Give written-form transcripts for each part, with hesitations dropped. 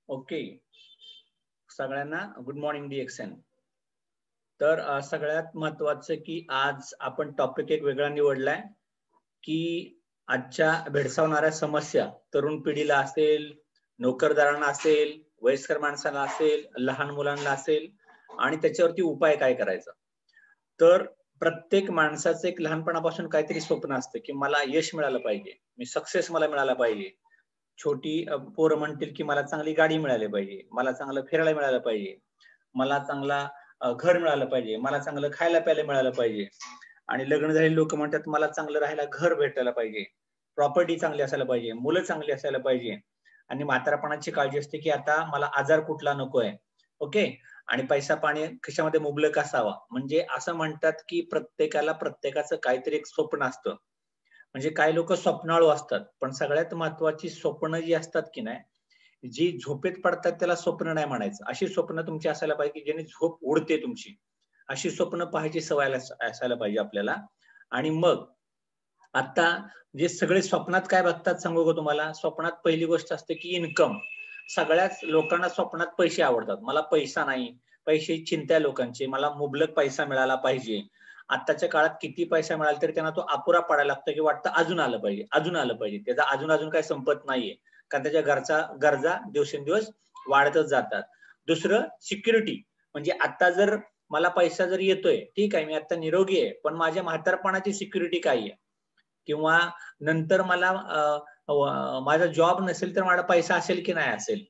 Okay, सगळ्यांना good morning DXN. तर सगळ्यात महत्वाचं की आज आपण टॉपिक एक वेगळा निवडलाय की आजच्या भेडसावणाऱ्या समस्या तरुण पिढीला असेल, नोकरदारांना असेल, वयस्कर माणसाला असेल, लहान मुलांना असेल आणि त्याच्यावरती उपाय काय करायचा. तर प्रत्येक माणसाचं एक लहानपणापासून काहीतरी स्वप्न असतं की मला यश मिळालं पाहिजे, मी सक्सेस मला मिळाला पाहिजे. छोटी पोरं म्हणतील की मला चांगली गाडी मिळाली पाहिजे, मला चांगलं फिरायला मिळालं पाहिजे, मला चांगला घर मिळालं पाहिजे, मला चांगलं खायला प्यायला मिळालं पाहिजे. आणि लग्न झालेले लोक म्हणतात मला चांगलं राहायला घर भेटायला पाहिजे, प्रॉपर्टी चांगली असायला पाहिजे, मुलं चांगली असायला पाहिजे. आणि म्हातारपणाची काळजी असते की आता मला आजार कुठला नकोय. ओके. आणि पैसा पाणी खिशामध्ये मुबलक असावा. म्हणजे असं म्हणतात की प्रत्येकाला प्रत्येकाचं काहीतरी एक स्वप्न असतं. म्हणजे काही लोक स्वप्नाळू असतात, पण सगळ्यात महत्वाची स्वप्न जी असतात की नाही, जी झोपेत पडतात त्याला स्वप्न नाही म्हणायचं. अशी स्वप्न तुमची असायला पाहिजे की ज्याने झोप उडते तुमची. अशी स्वप्न पाहायची सवय असायला पाहिजे आपल्याला. आणि मग आता जे सगळे स्वप्नात काय बघतात सांगू का तुम्हाला. स्वप्नात पहिली गोष्ट असते की इन्कम. सगळ्याच लोकांना स्वप्नात पैसे आवडतात. मला पैसा नाही, पैशाची चिंता आहे लोकांची, मला मुबलक पैसा मिळाला पाहिजे. आताच्या काळात किती पैसा मिळाला तरी त्यांना तो अपुरा पडायला लागतो की वाटतं अजून आलं पाहिजे, अजून आलं पाहिजे. त्याचा अजून काही संपत नाहीये, कारण त्याच्या गरजा दिवसेंदिवस वाढतच जातात. दुसरं सिक्युरिटी. म्हणजे आता जर मला पैसा जर येतोय, ठीक आहे, मी आता निरोगी आहे, पण माझ्या म्हातारपणाची सिक्युरिटी काय आहे, किंवा नंतर मला माझा जॉब नसेल तर माझा पैसा असेल की नाही असेल.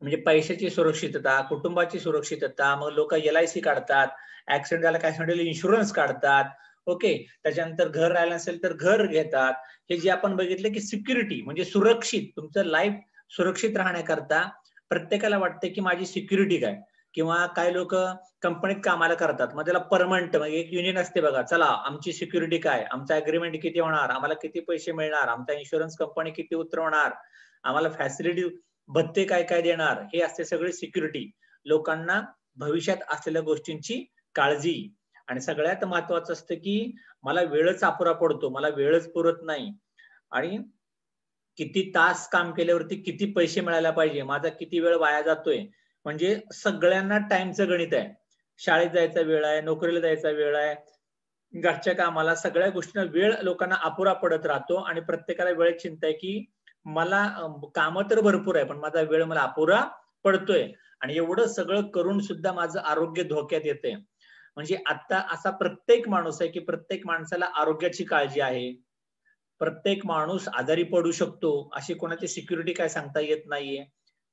म्हणजे पैशाची सुरक्षितता, कुटुंबाची सुरक्षितता. मग लोक LIC काढतात, ऍक्सिडेंट झाला काय ऍक्सिडेंटल इन्शुरन्स काढतात. ओके. त्याच्यानंतर घर राहिलं असेल तर घर घेतात. हे जे आपण बघितलं की सिक्युरिटी म्हणजे सुरक्षित, तुमचं लाईफ सुरक्षित राहण्याकरता प्रत्येकाला वाटतं की माझी सिक्युरिटी काय. किंवा काही लोक कंपनीत कामाला करतात, मग त्याला परमनंट म्हणजे एक युनियन असते बघा, चला आमची सिक्युरिटी काय, आमचा अग्रीमेंट किती होणार, आम्हाला किती पैसे मिळणार, आमचा इन्शुरन्स कंपनी किती उतरवणार, आम्हाला फॅसिलिटी भत्ते काय काय देणार, हे असते सगळे सिक्युरिटी. लोकांना भविष्यात असलेल्या गोष्टींची काळजी. आणि सगळ्यात महत्वाचं असतं की मला वेळच अपुरा पडतो, मला वेळच पुरत नाही. आणि किती तास काम केल्यावरती किती पैसे मिळायला पाहिजे, माझा किती वेळ वाया जातोय. म्हणजे सगळ्यांना टाइमचं गणित आहे. शाळेत जायचा वेळ आहे, नोकरीला जायचा वेळ आहे, घरच्या कामाला, सगळ्या गोष्टींना वेळ लोकांना अपुरा पडत राहतो. आणि प्रत्येकाला वेळ चिंता आहे की मला कामं तर भरपूर आहे, पण माझा वेळ मला अपुरा पडतोय. आणि एवढं सगळं करून सुद्धा माझं आरोग्य धोक्यात येते. म्हणजे आता असा प्रत्येक माणूस आहे की प्रत्येक माणसाला आरोग्याची काळजी आहे. प्रत्येक माणूस आजारी पडू शकतो, अशी कोणाची सिक्युरिटी काय सांगता येत नाहीये.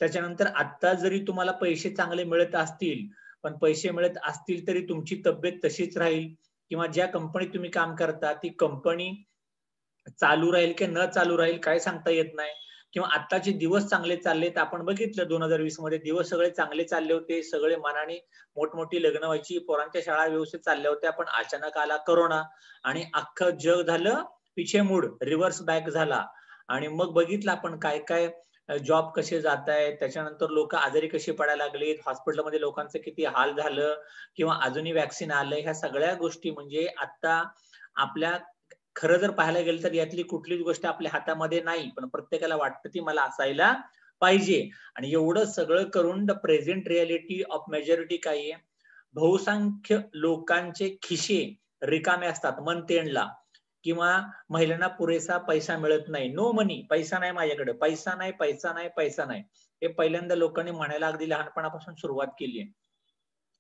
त्याच्यानंतर आता जरी तुम्हाला पैसे चांगले मिळत असतील, पण पैसे मिळत असतील तरी तुमची तब्येत तशीच राहील, किंवा ज्या कंपनीत तुम्ही काम करता ती कंपनी चालू राहील की न चालू राहील काय सांगता येत नाही. किंवा आत्ताचे दिवस चांगले चालले तर आपण बघितलं 2020 मध्ये दिवस सगळे चांगले चालले होते, सगळे मनाने मोठमोठी लग्न व्हायची, पोरांच्या शाळा व्यवस्थित चालल्या होत्या. पण अचानक आला कोरोना आणि अख्खं जग झालं पिछे मूड, रिव्हर्स बॅक झाला. आणि मग बघितलं आपण काय काय जॉब कसे जात आहेत, त्याच्यानंतर लोक आजारी कशी पडायला लागली, हॉस्पिटलमध्ये लोकांचं किती हाल झालं, किंवा अजूनही वॅक्सिन आलं. ह्या सगळ्या गोष्टी म्हणजे आता आपल्या खरं जर पाहायला गेलं तर यातली कुठलीच गोष्ट आपल्या हातामध्ये नाही, पण प्रत्येकाला वाटतं ती मला असायला पाहिजे. आणि एवढं सगळं करून the present reality of majority काय आहे, बहुसंख्य लोकांचे खिशे रिकामे असतात मंथ एंडला, किंवा महिलांना पुरेसा पैसा मिळत नाही. नो मनी, पैसा नाही माझ्याकडे, पैसा नाही, पैसा नाही, पैसा नाही. हे पहिल्यांदा लोकांनी म्हणायला अगदी लहानपणापासून सुरुवात केली आहे,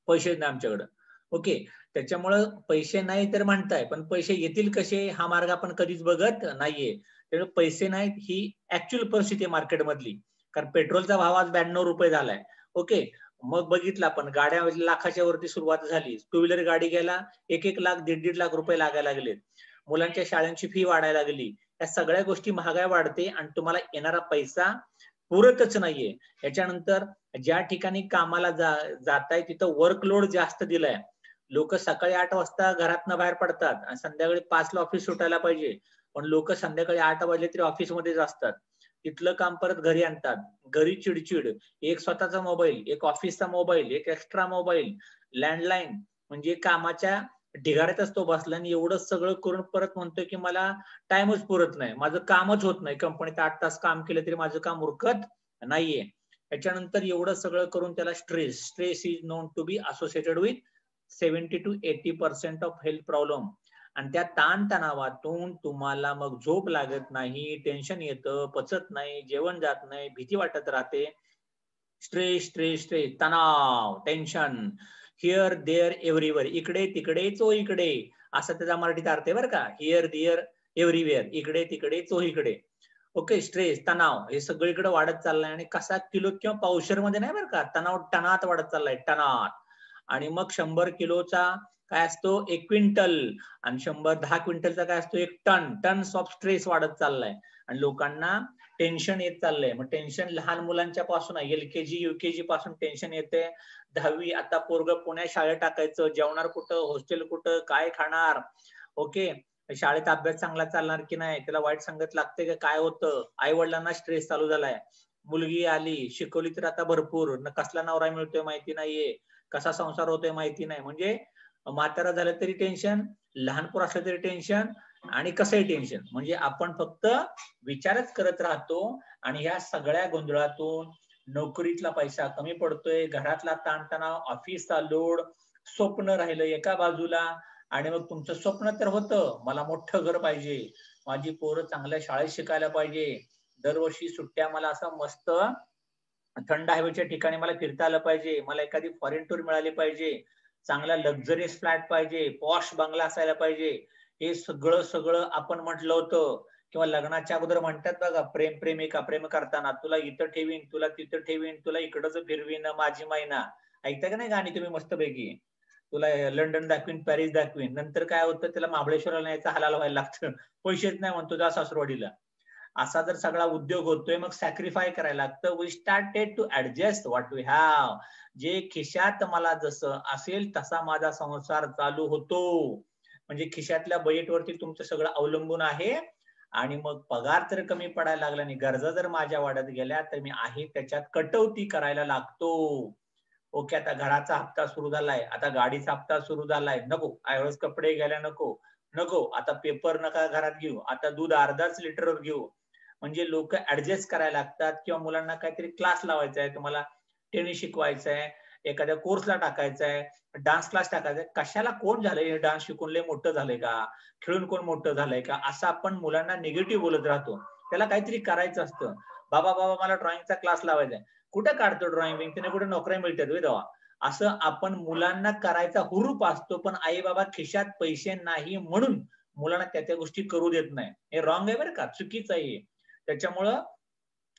पैसे नाही आमच्याकडे. ओके. त्याच्यामुळं पैसे नाही तर म्हणताय, पण पैसे येतील कसे हा मार्ग आपण कधीच बघत नाहीये. त्यामुळे पैसे नाहीत ही ऍक्च्युअल परिस्थिती आहे मार्केटमधली. कारण पेट्रोलचा भाव आज 92 रुपये झालाय. ओके. मग बघितलं आपण गाड्या लाखाच्या वरती सुरुवात झाली. टू व्हीलर गाडी घ्यायला 1-1 लाख 1.5 लाख रुपये लागायला लागलेत. मुलांच्या शाळांची फी वाढायला लागली. या सगळ्या गोष्टी महागाई वाढते आणि तुम्हाला येणारा पैसा पुरतच नाहीये. याच्यानंतर ज्या ठिकाणी कामाला जाताय तिथं वर्कलोड जास्त दिलाय. लोक सकाळी 8 वाजता घरातनं बाहेर पडतात आणि संध्याकाळी 5 ला ऑफिस सुटायला पाहिजे, पण लोक संध्याकाळी 8 वाजले तरी ऑफिसमध्येच असतात. तिथलं काम परत घरी आणतात, घरी चिडचिड, एक स्वतःचा मोबाईल, एक ऑफिसचा मोबाईल, एक एक्स्ट्रा मोबाईल, लँडलाईन. म्हणजे कामाच्या ढिगाऱ्यातच तो बसला आणि एवढं सगळं करून परत म्हणतोय की मला टाइमच पुरत नाही, माझं कामच होत नाही, कंपनीत 8 तास काम केलं तरी माझं काम उरकत नाहीये. त्याच्यानंतर एवढं सगळं करून त्याला stress is known to be associated with 70 to 80% of health problem. आणि त्या ताणतणावातून तुम्हाला मग झोप लागत नाही, टेन्शन येतं, पचत नाही, जेवण जात नाही, भीती वाटत राहते. स्ट्रेस, तणाव, टेन्शन, हिअर देअर एव्हरीवेअर, इकडे तिकडे चोहीकडे, असं त्याचा मराठीत अर्थ आहे बरं का. हिअर देअर एव्हरीवेअर, इकडे तिकडे चोहीकडे. ओके, स्ट्रेस, तणाव हे सगळीकडे वाढत चाललाय आणि कसा किलो किंवा पावशेर मध्ये नाही बरं का, तणाव टनात वाढत चाललाय, टनात. आणि मग 100 किलोचा काय असतो 1 क्विंटल, आणि 10 क्विंटलचा काय असतो 1 टन. टन्स ऑफ स्ट्रेस वाढत चाललाय आणि लोकांना टेन्शन येत चाललंय. मग टेन्शन लहान मुलांच्या पासून आहे, LKG UKG पासून टेन्शन येते. 10वी आता पोरग पुण्यात शाळेत टाकायचं, जेवणार कुठं, हॉस्टेल कुठं, काय खाणार. ओके, शाळेत अभ्यास चांगला चालणार की नाही, त्याला वाईट संगत लागते का, काय होतं. आई वडिलांना स्ट्रेस चालू झालाय. मुलगी आली, शिकवली तर आता भरपूर, कसला नवरा मिळतोय माहिती नाहीये, कसा संसार होतोय माहिती नाही. म्हणजे म्हातारा झालं तरी टेन्शन, लहान पोर असलं तरी टेन्शन, आणि कसंही टेन्शन. म्हणजे आपण फक्त विचारच करत राहतो आणि ह्या सगळ्या गोंधळातून नोकरीतला पैसा कमी पडतोय, घरातला ताणतणाव, ऑफिसचा लोड, स्वप्न राहिलं एका बाजूला. आणि मग तुमचं स्वप्न तर होतं, मला मोठं घर पाहिजे, माझी पोरं चांगल्या शाळेत शिकायला पाहिजे, दरवर्षी सुट्ट्या मला असं मस्त थंड हवेच्या ठिकाणी मला फिरता आलं पाहिजे, मला एखादी फॉरेन टूर मिळाली पाहिजे, चांगला लक्झरियस फ्लॅट पाहिजे, पॉश बंगला असायला पाहिजे. हे सगळं आपण म्हटलं होतं. किंवा लग्नाच्या अगोदर म्हणतात बघा, प्रेमिका प्रेम करताना, तुला इथं ठेवीन, तुला तिथं ठेवीन, तुला इकडचं फिरवीन माझी मैना. ऐकता का नाही गाणी तुम्ही मस्तपैकी. तुला लंडन दाखवीन, पॅरिस दाखवीन. नंतर काय होतं, त्याला महाबळेश्वराला न्यायचं, हालाला व्हायला लागतं, पैसेच नाही म्हणतो त्या सासरवाडीला. असा जर सगळा उद्योग होतोय, मग सॅक्रिफाय करायला लागतं. We started to adjust what we have. जे खिशात मला जसं असेल तसा माझा संसार चालू होतो. म्हणजे खिशातल्या बजेटवरती तुमचं सगळं अवलंबून आहे. आणि मग पगार तर कमी पडायला लागला आणि गरजा जर माझ्या वाढत गेल्या तर मी आहे त्याच्यात कटौती करायला लागतो. ओके, आता घराचा हप्ता सुरू झालाय, आता गाडीचा हप्ता सुरू झालाय, नको एवढेच कपडे घ्यायला, नको आता पेपर नका घरात घेऊ, आता दूध अर्धाच लिटरवर घेऊ. म्हणजे लोक ऍडजस्ट करायला लागतात. किंवा मुलांना काहीतरी क्लास लावायचा आहे, तुम्हाला टेनिस शिकवायचा आहे, एखाद्या कोर्सला टाकायचा आहे, डान्स क्लास टाकायचा आहे. कशाला, कोण झालंय डान्स शिकून लय मोठं झालंय का, खेळून कोण मोठं झालंय का, असं आपण मुलांना निगेटिव्ह बोलत राहतो. त्याला काहीतरी करायचं असतं. बाबा मला ड्रॉइंगचा क्लास लावायचा आहे. कुठं काढतो ड्रॉइंग, त्याने कुठे नोकऱ्या मिळतात तेव्हा. असं आपण मुलांना करायचा हुरूप असतो, पण आई बाबा खिशात पैसे नाही म्हणून मुलांना त्या गोष्टी करू देत नाही. हे रॉंग आहे बरं का, चुकीचं आहे. त्याच्यामुळं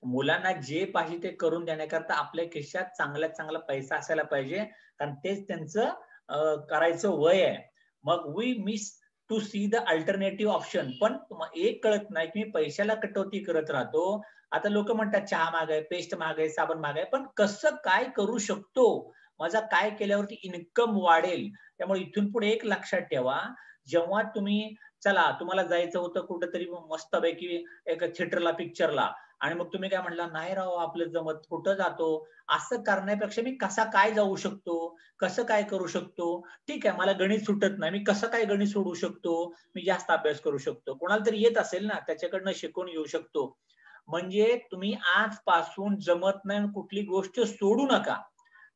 मुलांना जे पाहिजे ते करून देण्याकरता आपल्या खिशात चांगल्यात चांगला पैसा असायला पाहिजे, कारण तेच त्यांचं करायचं वय आहे. मग we miss to see the alternative option. पण एक कळत नाही की मी पैशाला कटौती करत राहतो. आता लोक म्हणतात चहा महाग आहे, पेस्ट महाग आहे, साबण महाग आहे, पण कसं काय करू शकतो, माझा काय केल्यावरती इन्कम वाढेल. त्यामुळे इथून पुढे एक लक्षात ठेवा, जेव्हा तुम्ही चला तुम्हाला जायचं होतं कुठंतरी मस्तपैकी एक थिएटरला, पिक्चरला, आणि मग तुम्ही काय म्हणला, नाही राव आपलं जमत, कुठं जातो. असं करण्यापेक्षा मी कसा काय जाऊ शकतो, कसं काय करू शकतो. ठीक आहे, मला गणित सुटत नाही, मी कसं काय गणित सोडू शकतो, मी जास्त अभ्यास करू शकतो. कोणाला तरी येत असेल ना, त्याच्याकडनं शिकून घेऊ शकतो. म्हणजे तुम्ही आजपासून जमत नाही कुठली गोष्ट सोडू नका.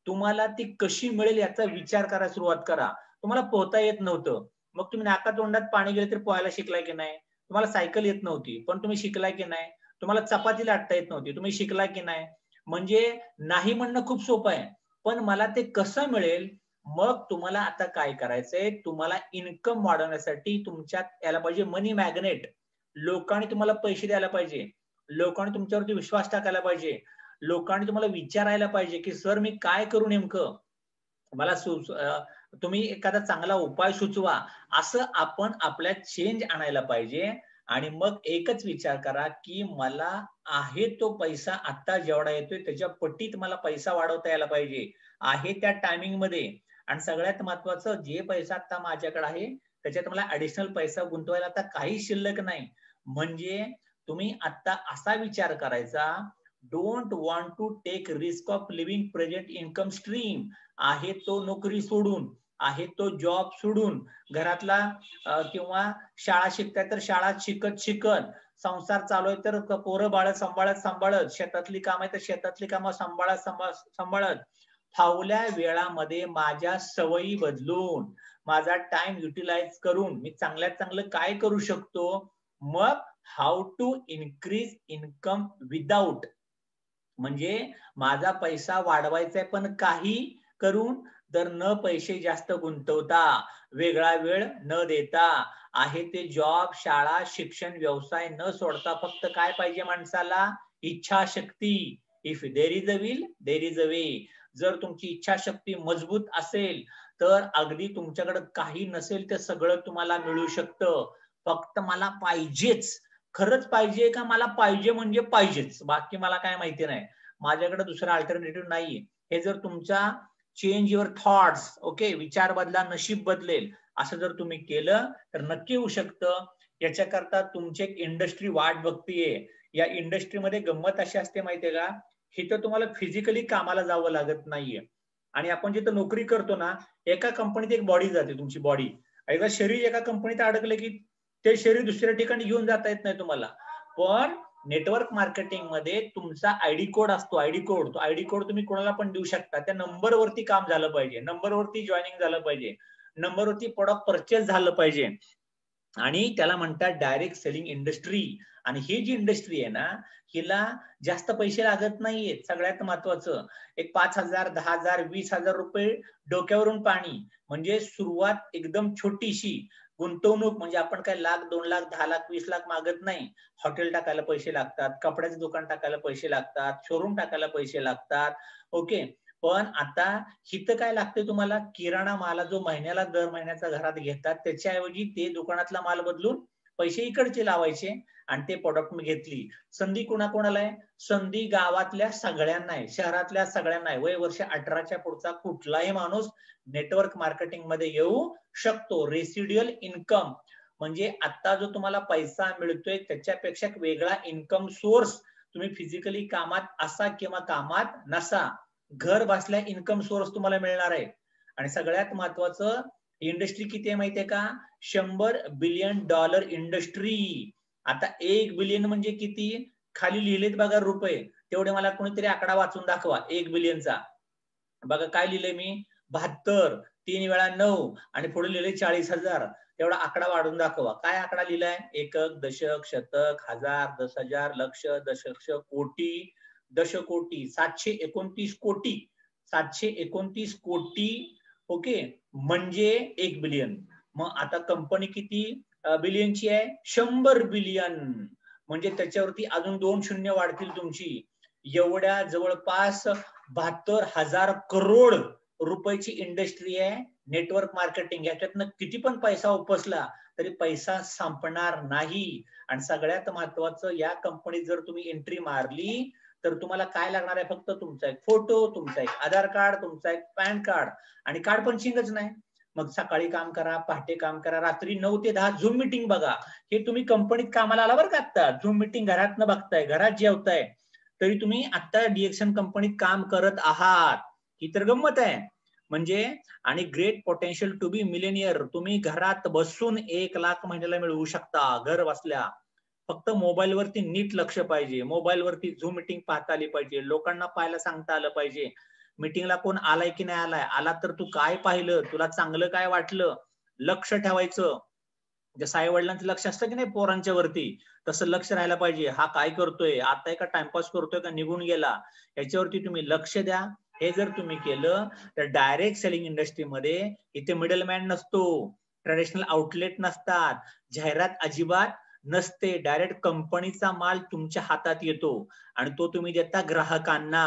तुम्हाला ती कशी मिळेल याचा विचार करायला सुरुवात करा. तुम्हाला पोहता येत नव्हतं, मग तुम्ही नाकातोंडात पाणी गेले तरी पोहायला शिकलाय की नाही. तुम्हाला सायकल येत नव्हती, पण तुम्ही शिकलाय की नाही. तुम्हाला चपाती लाटता येत नव्हती, तुम्ही शिकलाय की नाही. म्हणजे नाही म्हणणं खूप सोपं आहे, पण मला ते कसं मिळेल. मग तुम्हाला आता काय करायचंय, तुम्हाला इन्कम वाढवण्यासाठी तुमच्यात यायला पाहिजे मनी मॅग्नेट. लोकांनी तुम्हाला पैसे द्यायला पाहिजे, लोकांनी तुमच्यावरती विश्वास टाकायला पाहिजे, लोकांनी तुम्हाला विचारायला पाहिजे की सर मी काय करू नेमकं, मला तुम्ही एखादा चांगला उपाय सुचवा. असं आपण आपल्यात चेंज आणायला पाहिजे. आणि मग एकच विचार करा की मला आहे तो पैसा आता जेवढा येतोय त्याच्या पटीत मला पैसा वाढवता यायला पाहिजे, आहे त्या टायमिंग मध्ये. आणि सगळ्यात महत्वाचं, जे पैसा आता माझ्याकडे आहे त्याच्यात मला ऍडिशनल पैसा गुंतवायला आता काही शिल्लक नाही. म्हणजे तुम्ही आता असा विचार करायचा, don't want to take risk of leaving present income stream. आहे तो नोकरी सोडून आहे तो जॉब सोडून घरातला किंवा शाळा शिकताय तर शाळा शिकत संसार चालू आहे तर पोरं बाळ सांभाळत शेतातली काम आहे तर शेतातली कामं सांभाळत फावल्या वेळामध्ये माझ्या सवयी बदलून माझा टाइम युटिलाइज करून मी चांगल्यात चांगलं काय करू शकतो. मग how to increase income without, म्हणजे माझा पैसा वाढवायचा आहे पण काही करून तर न पैसे जास्त गुंतवता, वेगळा वेळ न देता, आहे ते जॉब शाळा शिक्षण व्यवसाय न सोडता फक्त काय पाहिजे माणसाला, इच्छाशक्ती. If there is a will there is a way. जर तुमची इच्छाशक्ती मजबूत असेल तर अगदी तुमच्याकडे काही नसेल ते सगळं तुम्हाला मिळू शकतं. फक्त मला पाहिजेच, खरंच पाहिजे का, मला पाहिजे म्हणजे पाहिजेच, बाकी मला काय माहिती नाही, माझ्याकडे दुसरा अल्टरनेटिव्ह नाहीये. हे जर तुमचा चेंज युअर थॉट्स, ओके, विचार बदला नशीब बदलेल, असं जर तुम्ही केलं तर नक्की होऊ शकतं. याच्याकरता तुमची एक इंडस्ट्री वाट बघतीये. या इंडस्ट्रीमध्ये गंमत अशी असते माहितीये का, इथं तुम्हाला फिजिकली कामाला जावं लागत नाहीये. आणि आपण जिथं नोकरी करतो ना, एका कंपनीत एक बॉडी जाते, तुमची बॉडी. एकदा शरीर एका कंपनीत अडकले की ते शरीर दुसऱ्या ठिकाणी घेऊन जाता येत नाही तुम्हाला. पण नेटवर्क मार्केटिंग मध्ये तुमचा आयडी कोड असतो, आयडी कोड. तो आयडी कोड तुम्ही कोणाला पण देऊ शकता. त्या नंबरवरती काम झालं पाहिजे, नंबरवरती जॉईनिंग झालं पाहिजे, नंबरवरती प्रोडक्ट परचेस झालं पाहिजे. आणि त्याला म्हणतात डायरेक्ट सेलिंग इंडस्ट्री. आणि ही जी इंडस्ट्री आहे ना, हिला जास्त पैसे लागत नाहीयेत. सगळ्यात महत्वाचं, एक 5,000 10,000 20,000 रुपये डोक्यावरून पाणी, म्हणजे सुरुवात एकदम छोटीशी गुंतवणूक. म्हणजे आपण काय लाख 2 लाख 10 लाख 20 लाख मागत नाही. हॉटेल टाकायला पैसे लागतात, कपड्याचं दुकान टाकायला पैसे लागतात, शोरूम टाकायला पैसे लागतात, ओके. पण आता हिथं काय लागते तुम्हाला, किराणा माला जो महिन्याला दर महिन्याचा घरात घेतात त्याच्याऐवजी ते दुकानातला माल बदलून पैसे इकडचे लावायचे आणि ते प्रोडक्ट मी घेतली. संधी कोणाकोणाला आहे, संधी गावातल्या सगळ्यांना आहे, शहरातल्या सगळ्यांना आहे. वय वर्ष 18च्या पुढचा कुठलाही माणूस नेटवर्क मार्केटिंग मध्ये येऊ शकतो. रेसिड्युअल इन्कम म्हणजे आता जो तुम्हाला पैसा मिळतोय त्याच्यापेक्षा वेगळा इन्कम सोर्स. तुम्ही फिजिकली कामात असा किंवा कामात नसा, घर बसल्या इन्कम सोर्स तुम्हाला मिळणार आहे. आणि सगळ्यात महत्वाचं, इंडस्ट्री किती आहे माहितीये का, $100 बिलियन इंडस्ट्री. आता 1 बिलियन म्हणजे किती, खाली लिहिलेत बघा रुपये, तेवढे मला कोणीतरी आकडा वाचून दाखवा 1 बिलियनचा. बघा काय लिहिलंय मी, 72, 3 वेळा 9 आणि पुढे लिहिले 40,000. तेवढा आकडा वाढून दाखवा. काय आकडा लिहिलाय, एकक, दशक, शतक, हजार, 10,000, लक्ष, दशलक्ष, कोटी, दशकोटी, 729 कोटी, 729 कोटी, ओके, म्हणजे 1 बिलियन. मग आता कंपनी किती बिलियनची आहे, 100 बिलियन. म्हणजे त्याच्यावरती अजून 2 शून्य वाढतील तुमची. एवढ्या जवळपास 72,000 करोड रुपयाची इंडस्ट्री आहे नेटवर्क मार्केटिंग. याच्यातनं किती पण पैसा उपसला तरी पैसा संपणार नाही. आणि सगळ्यात महत्वाचं, या कंपनीत जर तुम्ही एंट्री मारली तर तुम्हाला काय लागणार आहे, फक्त तुमचा एक फोटो, तुमचा एक आधार कार्ड, तुमचा एक पॅन कार्ड. आणि कार्ड पंचिंगच नाही. मग सकाळी काम करा, पहाटे काम करा, रात्री 9 ते 10 झूम मीटिंग बघा. हे तुम्ही कंपनीत कामाला आला बरं का, आता झूम मीटिंग घरात न बघताय, घरात जेवताय तरी तुम्ही आता डीएक्सन कंपनीत काम करत आहात. ही तर गंमत आहे. म्हणजे आणि great potential to be millionaire. तुम्ही घरात बसून 1 लाख महिन्याला मिळवू शकता, घर बसल्या. फक्त मोबाईल वरती नीट लक्ष पाहिजे, मोबाईल वरती झूम मीटिंग पाहता आली पाहिजे, लोकांना पाहायला सांगता आलं पाहिजे, मीटिंगला कोण आलाय की नाही आलाय, आला तर तू काय पाहिलं, तुला चांगलं काय वाटलं, लक्ष ठेवायचं. जसं आई वडिलांचं लक्ष असतं की नाही पोरांच्या वरती, तसं लक्ष राहायला पाहिजे. हा काय करतोय, आता एका टाइमपास करतोय का निघून गेला, याच्यावरती तुम्ही लक्ष द्या. हे जर तुम्ही केलं तर डायरेक्ट सेलिंग इंडस्ट्रीमध्ये इथे मिडलमॅन नसतो, ट्रेडिशनल आउटलेट नसतात, जाहिरात अजिबात नसते. डायरेक्ट कंपनीचा माल तुमच्या हातात येतो आणि तो तुम्ही देता ग्राहकांना.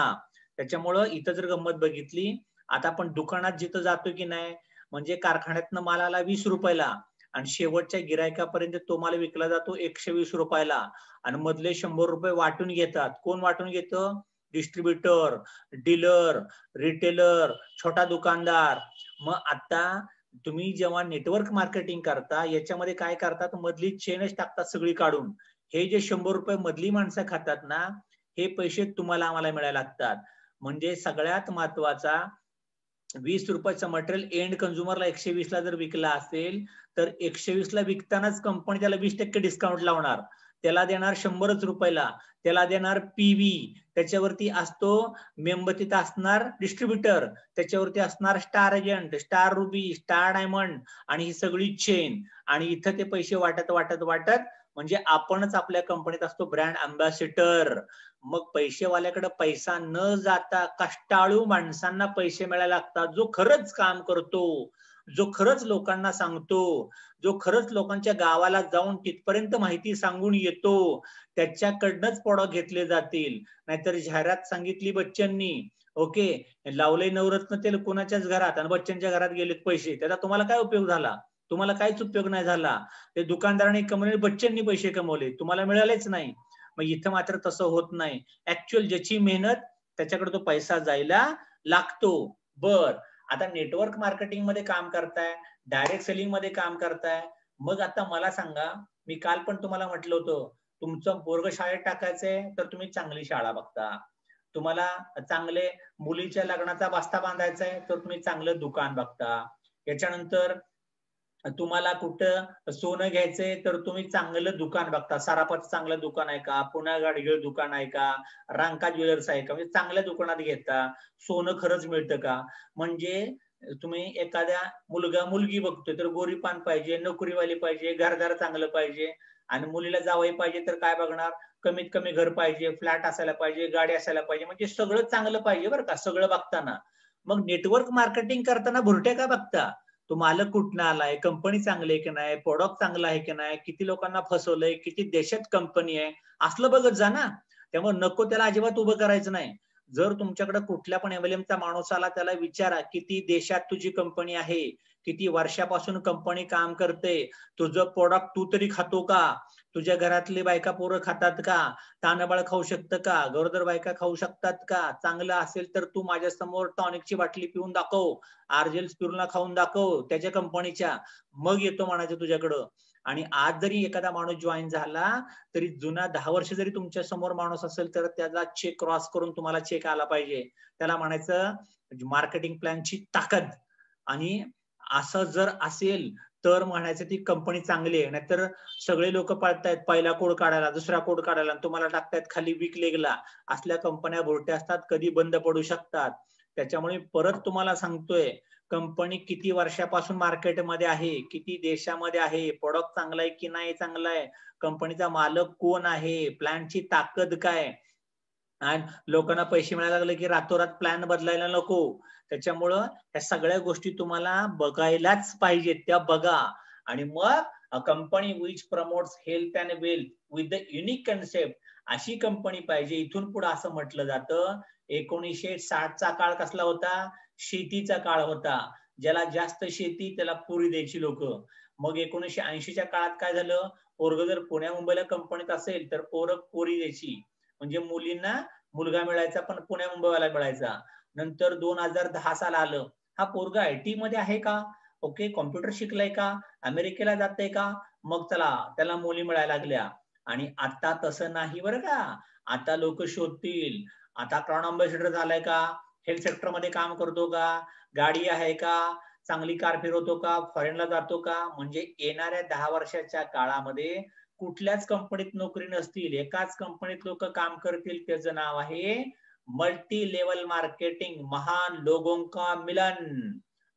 त्याच्यामुळं इथं जर गंमत बघितली, आता आपण दुकानात जिथं जातो की नाही, म्हणजे कारखान्यातनं माल आला 20 रुपयाला आणि शेवटच्या गिरायकापर्यंत तो माल विकला जातो 120 रुपयाला आणि मधले 100 रुपये वाटून घेतात. कोण वाटून घेतं, डिस्ट्रीब्युटर, डीलर, रिटेलर, छोटा दुकानदार. मग आता तुम्ही जेव्हा नेटवर्क मार्केटिंग करता याच्यामध्ये काय करतात, मधली चेनच टाकतात सगळी काढून. हे जे 100 रुपये मधली माणसं खातात ना, हे पैसे तुम्हाला आम्हाला मिळायला लागतात. म्हणजे सगळ्यात महत्वाचा, 20 रुपयाचं मटेरियल एंड कंझ्युमरला 120 ला जर विकला असेल तर 120 ला विकतानाच कंपनी त्याला 20% डिस्काउंट लावणार, त्याला देणार 100 रुपयाला, त्याला देणार पीव्ही, त्याच्यावरती असतो मेंबरतीत असणार डिस्ट्रीब्युटर, त्याच्यावरती असणार star agent, star ruby, star diamond आणि ही सगळी चेन. आणि इथं ते पैसे वाटत वाटत वाटत म्हणजे आपणच आपल्या कंपनीत असतो ब्रँड अँबॅसेडर. मग पैसेवाल्याकडे पैसा न जाता कष्टाळू माणसांना पैसे मिळायला लागतात, जो खरंच काम करतो, जो खरंच लोकांना सांगतो, जो खरंच लोकांच्या गावाला जाऊन तिथपर्यंत माहिती सांगून येतो, त्याच्याकडनंच प्रोडक्ट घेतले जातील. नाहीतर जाहिरात सांगितली बच्चननी, ओके, लावले नवरत्न तेल कोणाच्याच घरात आणि बच्चनच्या घरात गेलेत पैसे, त्याचा तुम्हाला काय उपयोग झाला? तुम्हाला काहीच उपयोग नाही झाला. ते दुकानदारांनी कमवले, बच्चननी पैसे कमवले, तुम्हाला मिळालेच नाही. मग इथं मात्र तसं होत नाही. ऍक्च्युअल ज्याची मेहनत त्याच्याकडे तो पैसा जायला लागतो. बर, आता नेटवर्क मार्केटिंग मध्ये काम करताय, डायरेक्ट सेलिंग मध्ये काम करताय, मग आता मला सांगा, मी काल पण तुम्हाला म्हटलं होतं, तुमचं पोरग शाळेत टाकायचंय तर तुम्ही चांगली शाळा बघता, तुम्हाला चांगले मुलीच्या लग्नाचा बस्ता बांधायचा आहे तर तुम्ही चांगलं दुकान बघता, याच्यानंतर तुम्हाला कुठं सोनं घ्यायचंय तर तुम्ही चांगलं दुकान बघता, सराफाचं चांगलं दुकान आहे का, पुन्हा गाडगिळ दुकान आहे का, रांका ज्वेलर्स आहे का, म्हणजे चांगल्या दुकानात घेता, सोनं खरंच मिळतं का. म्हणजे तुम्ही एखाद्या मुलगा मुलगी बघतोय तर गोरी पान पाहिजे, नोकरीवाली पाहिजे, घरदार चांगलं पाहिजे, आणि मुलीला जावई पाहिजे तर काय बघणार, कमीत कमी घर पाहिजे, फ्लॅट असायला पाहिजे, गाडी असायला पाहिजे, म्हणजे सगळं चांगलं पाहिजे बरं का. सगळं बघताना मग नेटवर्क मार्केटिंग करताना भुरट्या का बघता, तो मालक कुठनं आलाय, कंपनी चांगली आहे की नाही, प्रोडक्ट चांगला आहे की नाही, किती लोकांना फसवलंय, किती देशात कंपनी आहे, असलं बघत जा ना. त्यामुळे नको त्याला अजिबात उभं करायचं नाही. जर तुमच्याकडे कुठल्या पण एमएलएमचा माणूस आला, त्याला विचारा किती देशात तुझी कंपनी आहे, किती वर्षापासून कंपनी काम करते, तुझं प्रोडक्ट तू तरी खातो का, तुझ्या घरातली बायका पोरं खातात का, तानबाळ खाऊ शकतं का, गरोदर बायका खाऊ शकतात का, चांगलं असेल तर तू माझ्या समोर टॉनिकची बाटली पिऊन दाखव, आर्जेल स्पिरुलिना खाऊन दाखव त्याच्या कंपनीच्या, मग येतो म्हणायचं तुझ्याकडं. आणि आज जरी एखादा माणूस जॉईन झाला तरी जुना 10 वर्ष जरी तुमच्या समोर माणूस असेल तर त्याला चेक क्रॉस करून तुम्हाला चेक आला पाहिजे. त्याला म्हणायचं मार्केटिंग प्लॅनची ताकद. आणि असं जर असेल तर म्हणायचं ती कंपनी चांगली आहे. नाहीतर सगळे लोक पळतायत पहिला कोड काढायला, दुसरा कोड काढायला, तुम्हाला टाकतायत खाली वीक लेगला. असल्या कंपन्या भोरट्या असतात, कधी बंद पडू शकतात. त्याच्यामुळे परत तुम्हाला सांगतोय, कंपनी किती वर्षापासून मार्केटमध्ये आहे, किती देशामध्ये आहे, प्रोडक्ट चांगला आहे की नाही चांगला आहे, कंपनीचा मालक कोण आहे, प्लॅनची ताकद काय. आणि लोकांना पैसे मिळायला लागले की रातोरात प्लॅन बदलायला नको. त्याच्यामुळं ह्या सगळ्या गोष्टी तुम्हाला बघायलाच पाहिजेत, त्या बघा. आणि मग company which promotes health and wealth with the unique concept, अशी कंपनी पाहिजे. इथून पुढे असं म्हटलं जातं, 1960चा काळ कसला होता, शेतीचा काळ होता. ज्याला जास्त शेती त्याला पुरी द्यायची लोक. मग 1980च्या काळात काय झालं, पोरग जर पुण्या मुंबईला कंपनीत असेल तर पोरं पोरी द्यायची, म्हणजे मुलींना मुलगा मिळायचा पण पुण्या मुंबईला मिळायचा. नंतर 2010 साल आलं, हा पोरगा आयटी मध्ये आहे का, ओके, कॉम्प्युटर शिकलाय का, अमेरिकेला जाते का, मग चला त्याला मुली मिळायला लागल्या. आणि आता तसं नाही बरं का. आता लोक शोधतील, आता क्राऊन अँबॅसेडर झालाय का, हेल्थ सेक्टर मध्ये काम करतो का, गाडी आहे का, चांगली कार फिरवतो का, फॉरेनला जातो का. म्हणजे येणाऱ्या 10 वर्षाच्या काळामध्ये कुठल्याच कंपनीत नोकरी नसतील, एकाच कंपनीत लोक काम करतील. त्याचं नाव आहे मल्टी लेवल मार्केटिंग, महान लोगों का मिलन.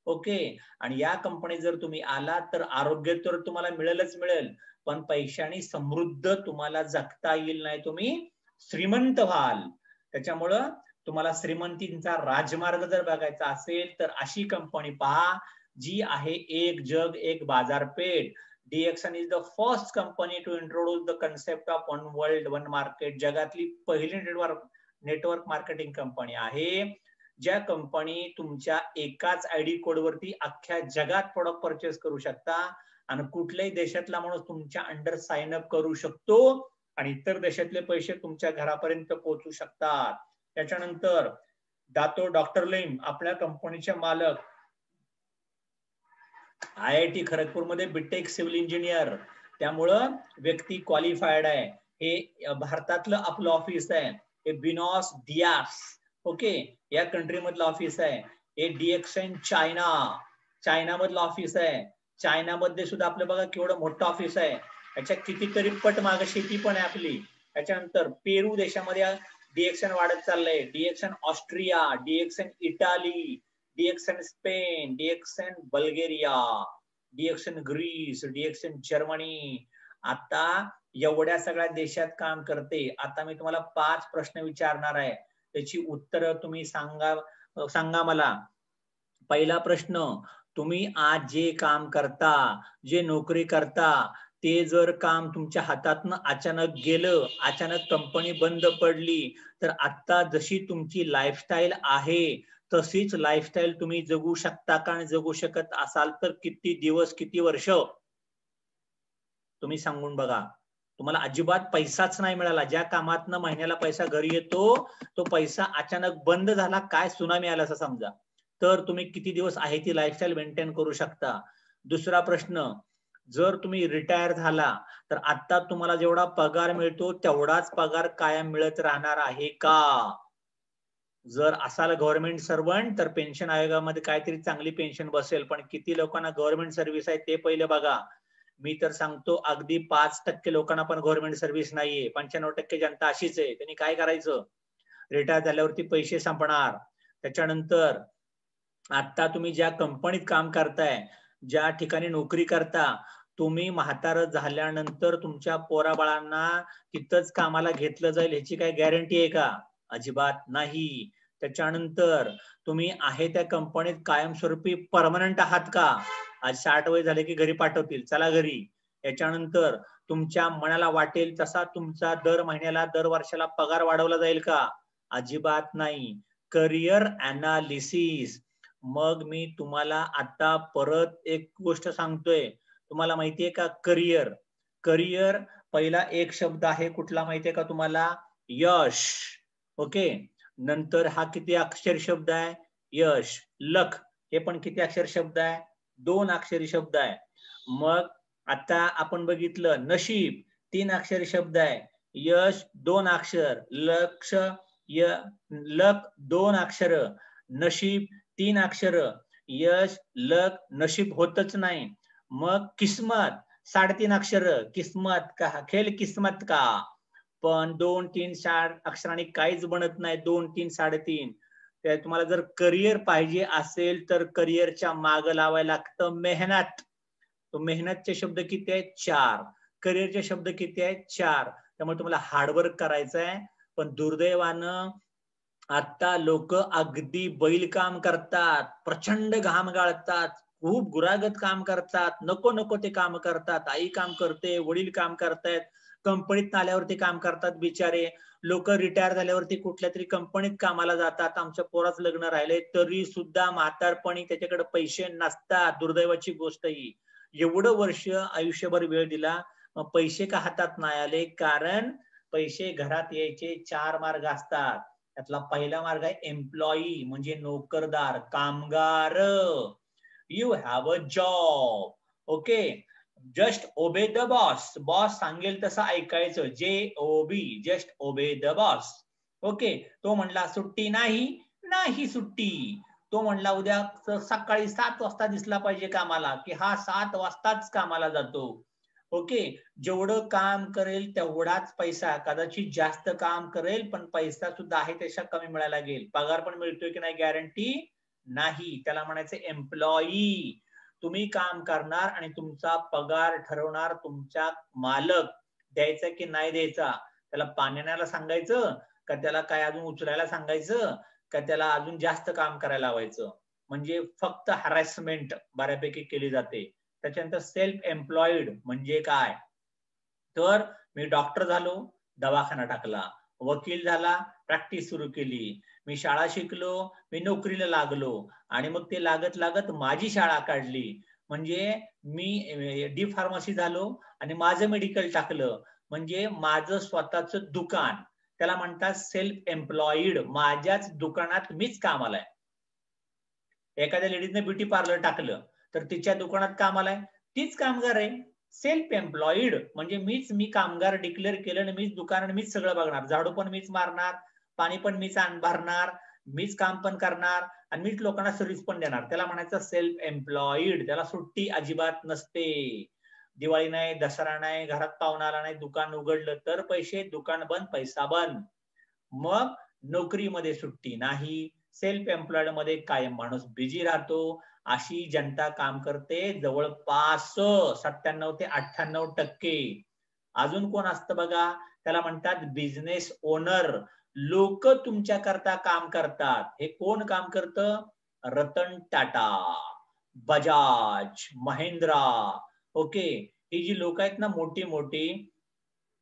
ओके. आणि या कंपनीत जर तुम्ही आलात तर आरोग्य तर तुम्हाला मिळेलच मिळेल, पण पैशाने समृद्ध तुम्हाला जगता येईल नाही, तुम्ही श्रीमंत व्हाल. त्याच्यामुळं तुम्हाला श्रीमंतीचा राजमार्ग जर बघायचा असेल तर अशी कंपनी पहा जी आहे एक जग एक बाजारपेठ. DXN is the first company to introduce the concept of one world one market. जगातली पहिली नेटवर्क मार्केटिंग कंपनी आहे, ज्या कंपनी तुमच्या एकाच आयडी कोड वरती अख्ख्या जगात प्रोडक्ट परचेस करू शकता आणि कुठल्याही देशातला माणूस तुमच्या अंडर साइन अप करू शकतो आणि इतर देशातले पैसे तुमच्या घरापर्यंत पोहोचू शकतात. त्याच्यानंतर दातो डॉक्टर लिम आपल्या कंपनीचे मालक, IIT खरगपूरमध्ये बीटेक सिव्हिल इंजिनियर, त्यामुळं व्यक्ती क्वालिफाईड आहे. हे भारतातलं आपलं ऑफिस आहे, हे बिनॉस डियास, ओके, या कंट्री मधलं ऑफिस आहे. हे DXN चायना मधलं ऑफिस आहे. चायनामध्ये सुद्धा आपलं बघा केवढं मोठं ऑफिस आहे. याच्या कितीतरी पट मागे शेती पण आहे आपली. त्याच्यानंतर पेरू देशामध्ये DXN वाढत चाललंय. DXN Austria, DXN Italy, DXN Spain, DXN Bulgaria, DXN Greece, DXN Germany. आता एवढ्या सगळ्या देशात काम करते. आता मी तुम्हाला 5 प्रश्न विचारणार आहे, त्याची उत्तरं तुम्ही सांगा मला. पहिला प्रश्न, तुम्ही आज जे काम करता, जे नोकरी करता, ते जर काम तुमच्या हातातनं अचानक गेलं, अचानक कंपनी बंद पडली, तर आता जशी तुमची लाईफस्टाईल आहे तशीच लाईफस्टाईल तुम्ही जगू शकता का? आणि जगू शकत असाल तर किती दिवस, किती वर्ष? तुम्ही सांगून बघा. तुम्हाला अजिबात पैसाच नाही मिळाला, ज्या कामातनं महिन्याला पैसा घरी येतो तो पैसा अचानक बंद झाला, काय सुनामी आला असं समजा, तर तुम्ही किती दिवस आहे ती लाईफस्टाईल मेंटेन करू शकता? दुसरा प्रश्न, जर तुम्ही रिटायर झाला तर आता तुम्हाला जेवढा पगार मिळतो तेवढाच पगार कायम मिळत राहणार आहे का? जर असाल गव्हर्नमेंट सर्वंट तर पेन्शन आयोगामध्ये काहीतरी चांगली पेन्शन बसेल, पण किती लोकांना गव्हर्नमेंट सर्व्हिस आहे ते पहिले बघा. मी तर सांगतो अगदी 5% लोकांना पण गव्हर्नमेंट सर्व्हिस नाहीये. 95% जनता अशीच आहे. त्यांनी काय करायचं? रिटायर झाल्यावरती पैसे संपणार. त्याच्यानंतर आता तुम्ही ज्या कंपनीत काम करताय, ज्या ठिकाणी नोकरी करता, तुम्ही म्हातारं झाल्यानंतर तुमच्या पोराबाळांना तिथंच कामाला घेतलं जाईल ह्याची काय गॅरंटी आहे का? अजिबात नाही. त्याच्यानंतर तुम्ही आहे त्या कंपनीत कायमस्वरूपी परमनंट आहात का? आज 60 वय झाले की घरी पाठवतील, चला घरी. याच्यानंतर तुमच्या मनाला वाटेल तसा तुमचा दर महिन्याला, दर वर्षाला पगार वाढवला जाईल का? अजिबात नाही. Career analysis. मग मी तुम्हाला आता परत एक गोष्ट सांगतोय. तुम्हाला माहितीये का करिअर? करिअर पहिला एक शब्द आहे, कुठला माहितीये का तुम्हाला? यश. ओके. नंतर हा किती अक्षरी शब्द आहे? यश. लक हे पण किती अक्षर शब्द आहे? 2 अक्षरी शब्द आहे. मग आता आपण बघितलं नशीब 3 अक्षरी शब्द आहे. यश 2 अक्षर, लक 2 अक्षर, नशीब 3 अक्षर. यश, लक, नशीब होतच नाही. मग किस्मत 3.5 अक्षर. किस्मत का खेल किस्मत का, पण 2, 3, 4 अक्षरांनी काहीच बनत नाही. 2, 3, 3.5. त्या तुम्हाला जर करिअर पाहिजे असेल तर करिअरच्या मागे लावायला लागतं मेहनत. तो मेहनतचे शब्द किती आहेत? 4. करिअरचे शब्द किती आहेत? 4. त्यामुळे तुम्हाला हार्डवर्क करायचं आहे. पण दुर्दैवानं आता लोक अगदी बैल काम करतात, प्रचंड घाम गाळतात, खूप गुरागत काम करतात, नको ते काम करतात. आई काम करते, वडील काम करतायत, कंपनीत आल्यावरती काम करतात बिचारे. लोक रिटायर झाल्यावरती कुठल्या तरी कंपनीत कामाला जातात. आमच्या पोराचं लग्न राहिले तरी सुद्धा म्हातारपणी त्याच्याकडे पैसे नसतात. दुर्दैवाची गोष्ट ही. एवढं वर्ष आयुष्यभर वेळ दिला, पैसे का हातात नाही आले? कारण पैसे घरात यायचे 4 मार्ग असतात. त्यातला पहिला मार्ग आहे एम्प्लॉई, म्हणजे नोकरदार, कामगार. You have a job. Okay. Just obey the boss. Boss सांगेल तसं ऐकायचं. JOB, just obey the boss. Okay. तो म्हणला सुट्टी नाही सुट्टी. तो म्हणला उद्या सकाळी 7 वाजता दिसला पाहिजे कामाला, की हा 7 वाजताच कामाला जातो. ओके. जेवढं काम करेल तेवढाच पैसा, कदाचित जास्त काम करेल पण पैसा सुद्धा आहे त्याच्या कमी मिळायला लागेल. पगार पण मिळतोय की नाही गॅरंटी नाही. त्याला म्हणायचं एम्प्लॉई. तुम्ही काम करणार आणि तुमचा पगार ठरवणार तुमचा मालक. द्यायचा की नाही द्यायचा? त्याला पाण्याला सांगायचं का त्याला काय अजून उचलायला सांगायचं का त्याला अजून जास्त काम करायला लावायचं? म्हणजे फक्त हॅरॅसमेंट बऱ्यापैकी केली जाते. त्याच्यानंतर सेल्फ एम्प्लॉईड म्हणजे काय? तर मी डॉक्टर झालो, दवाखाना टाकला. वकील झाला, प्रॅक्टिस सुरू केली. मी शाळा शिकलो, मी नोकरीला लागलो आणि मग ते लागत लागत माझी शाळा काढली. म्हणजे मी डी फार्मसी झालो आणि माझं मेडिकल टाकलं. म्हणजे माझं स्वतःचं दुकान. त्याला म्हणतात सेल्फ एम्प्लॉईड. माझ्याच दुकानात मीच कामाला आहे. एखाद्या लेडीजने ब्युटी पार्लर टाकलं तर तिच्या दुकानात कामाला आहे, तीच कामगार आहे. सेल्फ एम्प्लॉईड म्हणजे मी कामगार डिक्लेअर केलं आणि मीच दुकान आणि मीच सगळं बघणार. झाडू पण मीच मारणार, पाणी पण मीच भरणार, मीच काम पण करणार आणि मीच लोकांना सर्व्हिस पण देणार, त्याला म्हणायचं सेल्फ एम्प्लॉईड. त्याला सुट्टी अजिबात नसते. दिवाळी नाही, दसरा नाही, घरात पाहुणा आला नाही, दुकान उघडलं तर पैसे, दुकान बंद पैसा बंद. मग नोकरीमध्ये सुट्टी नाही, सेल्फ एम्प्लॉईड मध्ये कायम माणूस बिझी राहतो. अशी जनता काम करते जवळपास 97 ते 98%. अजून कोण असतं बघा, त्याला म्हणतात बिझनेस ओनर. लोक तुमच्या करता काम करतात. हे कोण काम करतं? रतन टाटा, बजाज, महिंद्रा, ओके, ही जी लोक आहेत ना मोठी मोठी,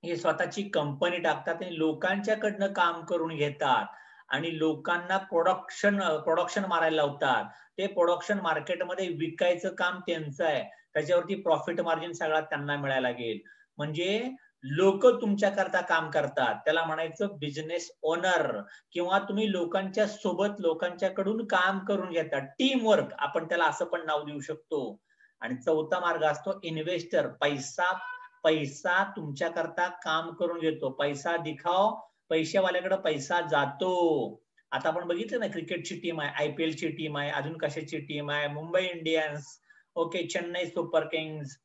हे स्वतःची कंपनी टाकतात आणि लोकांच्याकडनं काम करून घेतात आणि लोकांना प्रोडक्शन मारायला लावतात. ते प्रोडक्शन मार्केटमध्ये विकायचं काम त्यांचं आहे. त्याच्यावरती प्रॉफिट मार्जिन सगळा त्यांना मिळायला लागेल. म्हणजे लोक तुमच्या करता काम करतात, त्याला म्हणायचं बिझनेस ओनर. किंवा तुम्ही लोकांच्या सोबत लोकांच्याकडून काम करून घेता, टीम वर्क आपण त्याला असं पण नाव देऊ शकतो. आणि चौथा मार्ग असतो इन्व्हेस्टर. पैसा तुमच्या करता काम करून घेतो. पैसा दिखाव, पैशावाल्याकडे पैसा जातो. आता आपण बघितलं ना, क्रिकेटची टीम आहे, IPL ची टीम आहे, अजून कशाची टीम आहे, Mumbai Indians, okay, Chennai super Kings,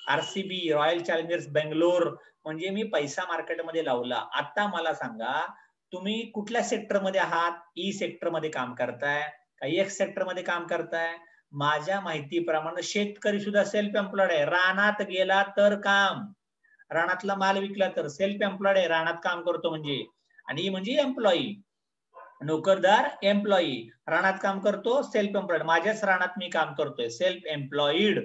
RCB, royal challengers Bangalore. म्हणजे मी पैसा मार्केटमध्ये लावला. आता मला सांगा, तुम्ही कुठल्या सेक्टरमध्ये आहात? ई सेक्टरमध्ये काम करताय का X सेक्टरमध्ये काम करताय? माझ्या माहितीप्रमाणे शेतकरी सुद्धा सेल्फ एम्प्लॉईड आहे. रानात गेला तर काम, रानातला माल विकला तर सेल्फ एम्प्लॉईड आहे, रानात काम करतो म्हणजे. आणि म्हणजे एम्प्लॉई, नोकरदार एम्प्लॉई, रानात काम करतो सेल्फ एम्प्लॉईड. माझ्याच रानात मी काम करतोय, सेल्फ एम्प्लॉईड.